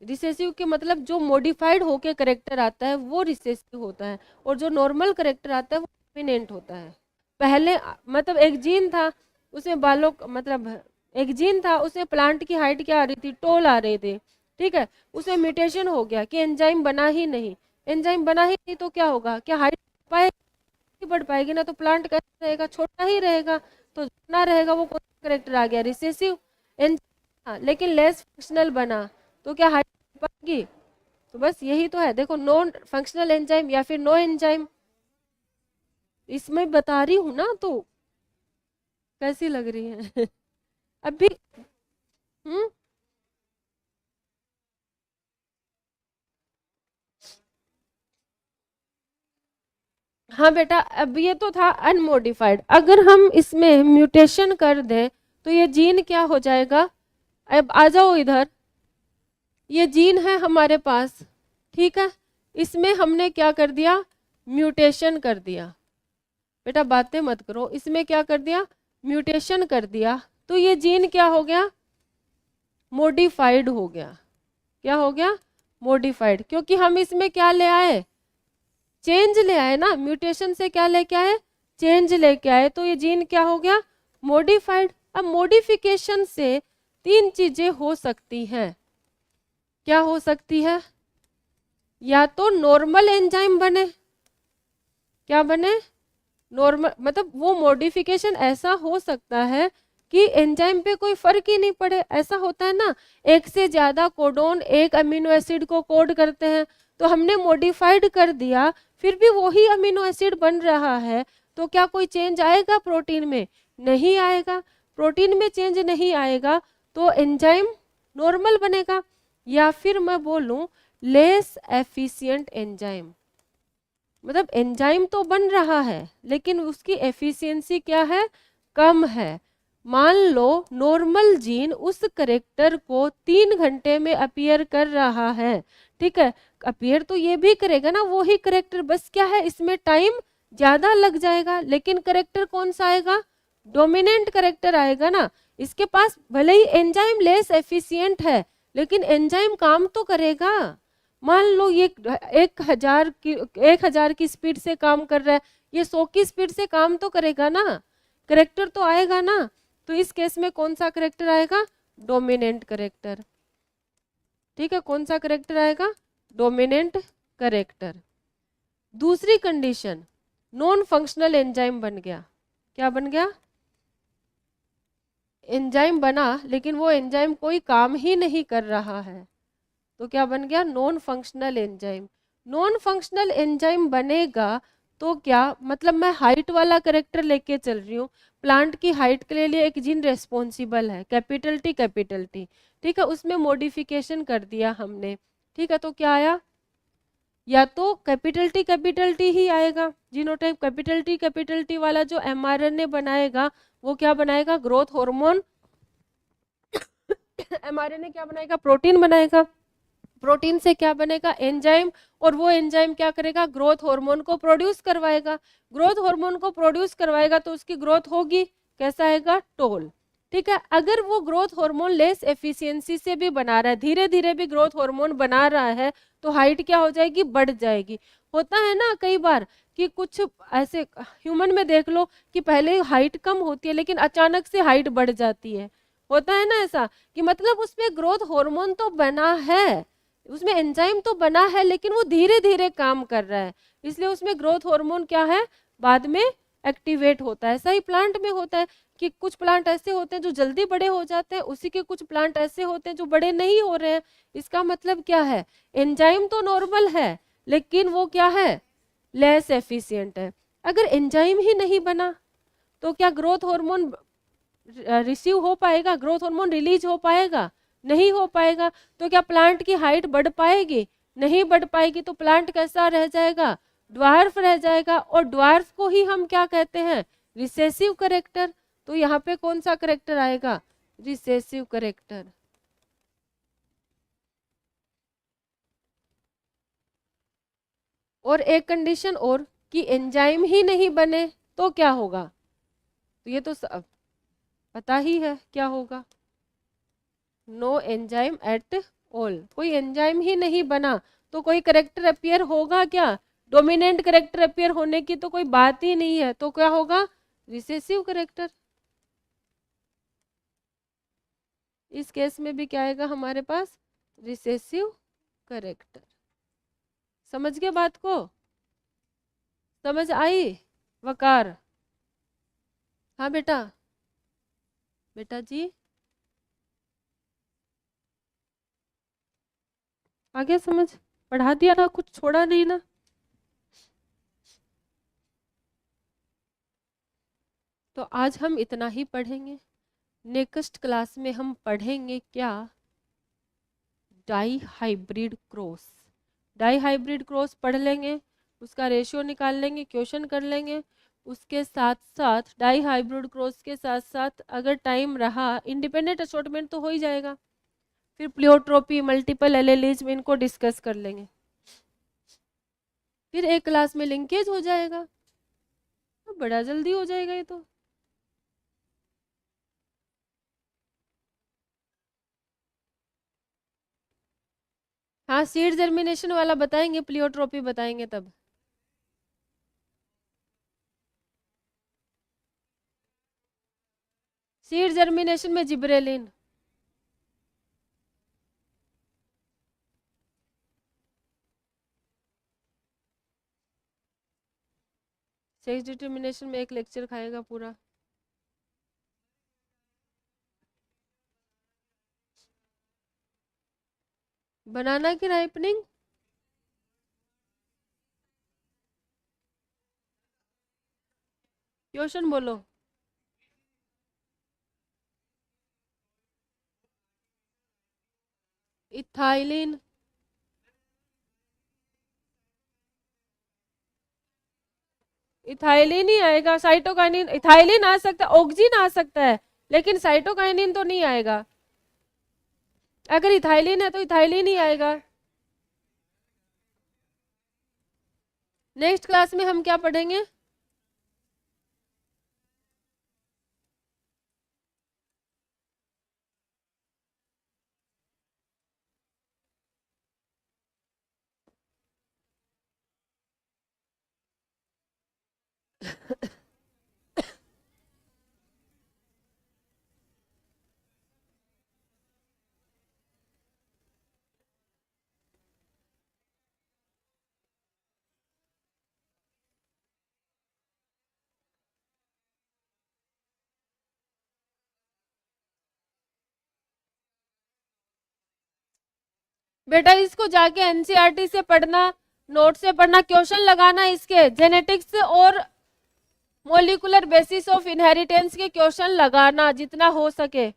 रिसेसिव के मतलब जो मॉडिफाइड होके करेक्टर आता है वो रिसेसिव होता है, और जो नॉर्मल करेक्टर आता है वो डोमिनेंट होता है। पहले मतलब एक जीन था उसमें बालों मतलब एक जीन था उसमें प्लांट की हाइट क्या आ रही थी, टोल आ रहे थे, ठीक है। उसमें म्यूटेशन हो गया कि एंजाइम बना ही नहीं, एंजाइम बना ही नहीं तो क्या होगा, क्या हाइट बढ़ पाएगी ना, तो प्लांट कैसा रहेगा, छोटा ही रहेगा। तो जितना रहेगा वो कौन सा करेक्टर आ गया, रिसेसिव। लेकिन लेस फंक्शनल बना तो क्या हाइट बढ़ पाएगी। तो बस यही तो है, देखो नॉन फंक्शनल एंजाइम या फिर नो एंजाइम, इसमें बता रही हूँ ना, तो कैसी लग रही है अभी। हम्म हाँ बेटा, अब ये तो था अनमोडिफाइड, अगर हम इसमें म्यूटेशन कर दें तो ये जीन क्या हो जाएगा। अब आ जाओ इधर, ये जीन है हमारे पास, ठीक है, इसमें हमने क्या कर दिया, म्यूटेशन कर दिया। बेटा बातें मत करो, इसमें क्या कर दिया, म्यूटेशन कर दिया, तो ये जीन क्या हो गया, मॉडिफाइड हो गया। क्या हो गया, मॉडिफाइड, क्योंकि हम इसमें क्या ले आए, चेंज ले आए ना, म्यूटेशन से क्या लेके आए, चेंज लेके आए, तो ये जीन क्या हो गया, मॉडिफाइड। अब मॉडिफिकेशन से 3 चीजें हो सकती हैं, क्या हो सकती है, या तो नॉर्मल एंजाइम बने, क्या बने, नॉर्मल, मतलब वो मॉडिफिकेशन ऐसा हो सकता है कि एंजाइम पे कोई फर्क ही नहीं पड़े। ऐसा होता है ना, एक से ज्यादा कोडोन एक अमीनो एसिड को कोड करते हैं, तो हमने मॉडिफाइड कर दिया, फिर भी वही अमीनो एसिड बन रहा है, तो क्या कोई चेंज आएगा प्रोटीन में? नहीं आएगा। प्रोटीन में चेंज नहीं आएगा तो एंजाइम नॉर्मल बनेगा। या फिर मैं बोलूं लेस एफिशिएंट एंजाइम, मतलब एंजाइम तो बन रहा है लेकिन उसकी एफिशिएंसी क्या है? कम है। मान लो नॉर्मल जीन उस करेक्टर को 3 घंटे में अपीयर कर रहा है, ठीक है, अपीयर तो ये भी करेगा ना वो ही करेक्टर, बस क्या है इसमें टाइम ज्यादा लग जाएगा, लेकिन करेक्टर कौन सा आएगा? डोमिनेंट करेक्टर आएगा ना। इसके पास भले ही एंजाइम लेस एफिशिएंट है लेकिन एंजाइम काम तो करेगा। मान लो ये 1,000 की स्पीड से काम कर रहा है, ये 100 की स्पीड से काम तो करेगा ना, करेक्टर तो आएगा ना। तो इस केस में कौन सा करेक्टर आएगा? Dominant character. ठीक है, कौन सा करेक्टर आएगा? Dominant character. दूसरी कंडीशन, नॉन फंक्शनल एंजाइम बन गया। क्या बन गया? एंजाइम बना लेकिन वो एंजाइम कोई काम ही नहीं कर रहा है, तो क्या बन गया? Non functional enzyme. Non functional enzyme बनेगा तो क्या मतलब, मैं हाइट वाला करेक्टर लेके चल रही हूँ, प्लांट की हाइट के लिए एक जीन रेस्पॉन्सिबल है, कैपिटल टी कैपिटल टी, ठीक है, उसमें मॉडिफिकेशन कर दिया हमने, ठीक है, तो क्या आया? या तो कैपिटल टी ही आएगा, जीनोटाइप कैपिटल टी वाला जो एमआरएनए बनाएगा वो क्या बनाएगा? Growth hormone. एमआरएनए क्या बनाएगा? प्रोटीन बनाएगा। प्रोटीन से क्या बनेगा? एंजाइम। और वो एंजाइम क्या करेगा? ग्रोथ हार्मोन को प्रोड्यूस करवाएगा। ग्रोथ हार्मोन को प्रोड्यूस करवाएगा तो उसकी ग्रोथ होगी, कैसा आएगा? टोल। ठीक है, अगर वो ग्रोथ हार्मोन लेस एफिशिएंसी से भी बना रहा है, धीरे धीरे भी ग्रोथ हार्मोन बना रहा है, तो हाइट क्या हो जाएगी? बढ़ जाएगी। होता है ना कई बार कि कुछ ऐसे ह्यूमन में देख लो कि पहले हाइट कम होती है लेकिन अचानक से हाइट बढ़ जाती है। होता है ना ऐसा, कि मतलब उसमें ग्रोथ हार्मोन तो बना है, उसमें एंजाइम तो बना है लेकिन वो धीरे धीरे काम कर रहा है, इसलिए उसमें ग्रोथ हार्मोन क्या है? बाद में एक्टिवेट होता है। ऐसा ही प्लांट में होता है कि कुछ प्लांट ऐसे होते हैं जो जल्दी बड़े हो जाते हैं, उसी के कुछ प्लांट ऐसे होते हैं जो बड़े नहीं हो रहे हैं। इसका मतलब क्या है? एंजाइम तो नॉर्मल है लेकिन वो क्या है? लेस एफिशिएंट है। अगर एंजाइम ही नहीं बना तो क्या ग्रोथ हार्मोन रिसीव हो पाएगा? ग्रोथ हार्मोन रिलीज हो पाएगा? नहीं हो पाएगा। तो क्या प्लांट की हाइट बढ़ पाएगी? नहीं बढ़ पाएगी। तो प्लांट कैसा रह जाएगा? ड्वार्फ रह जाएगा। और ड्वार्फ को ही हम क्या कहते हैं? Recessive character. तो यहाँ पे कौन सा करेक्टर आएगा? Recessive character. और एक कंडीशन और, कि एंजाइम ही नहीं बने तो क्या होगा? तो ये तो पता ही है क्या होगा। नो एंजाइम एट ऑल, कोई एंजाइम ही नहीं बना तो कोई करेक्टर अपीयर होगा क्या? डोमिनेंट करेक्टर अपीयर होने की तो कोई बात ही नहीं है, तो क्या होगा? Recessive character. इस केस में भी क्या आएगा हमारे पास? Recessive character. समझ गए बात को? समझ आई? वकार? हाँ बेटा, बेटा जी आ गया समझ? पढ़ा दिया ना, कुछ छोड़ा नहीं ना? तो आज हम इतना ही पढ़ेंगे। नेक्स्ट क्लास में हम पढ़ेंगे क्या? Dihybrid cross. Dihybrid cross पढ़ लेंगे, उसका रेशियो निकाल लेंगे, क्वेश्चन कर लेंगे। उसके साथ साथ डाई हाइब्रिड क्रॉस के साथ साथ अगर टाइम रहा, इंडिपेंडेंट असॉर्टमेंट तो हो ही जाएगा, फिर प्लियोट्रोपी, मल्टीपल एलेलिज्म, इनको डिस्कस कर लेंगे। फिर एक क्लास में लिंकेज हो जाएगा, तो बड़ा जल्दी हो जाएगा ये तो। हाँ, सीड जर्मिनेशन वाला बताएंगे, प्लियोट्रोपी बताएंगे तब। सीड जर्मिनेशन में जिब्रेलिन। सेक्स डिटर्मिनेशन में एक लेक्चर खाएगा पूरा। बनाना की राइपनिंग, क्वेश्चन बोलो। इथाइलिन, इथाइलिन ही आएगा। साइटोकाइनिन, इथाइलिन आ सकता है, ऑक्सिन आ सकता है, लेकिन साइटोकाइनिन तो नहीं आएगा। अगर इथाइलिन है तो इथाइलिन ही आएगा। नेक्स्ट क्लास में हम क्या पढ़ेंगे? बेटा इसको जाके एनसीईआरटी से पढ़ना, नोट से पढ़ना, क्वेश्चन लगाना, इसके जेनेटिक्स और मोलिकुलर बेसिस ऑफ इनहेरिटेंस के क्वेश्चन लगाना जितना हो सके।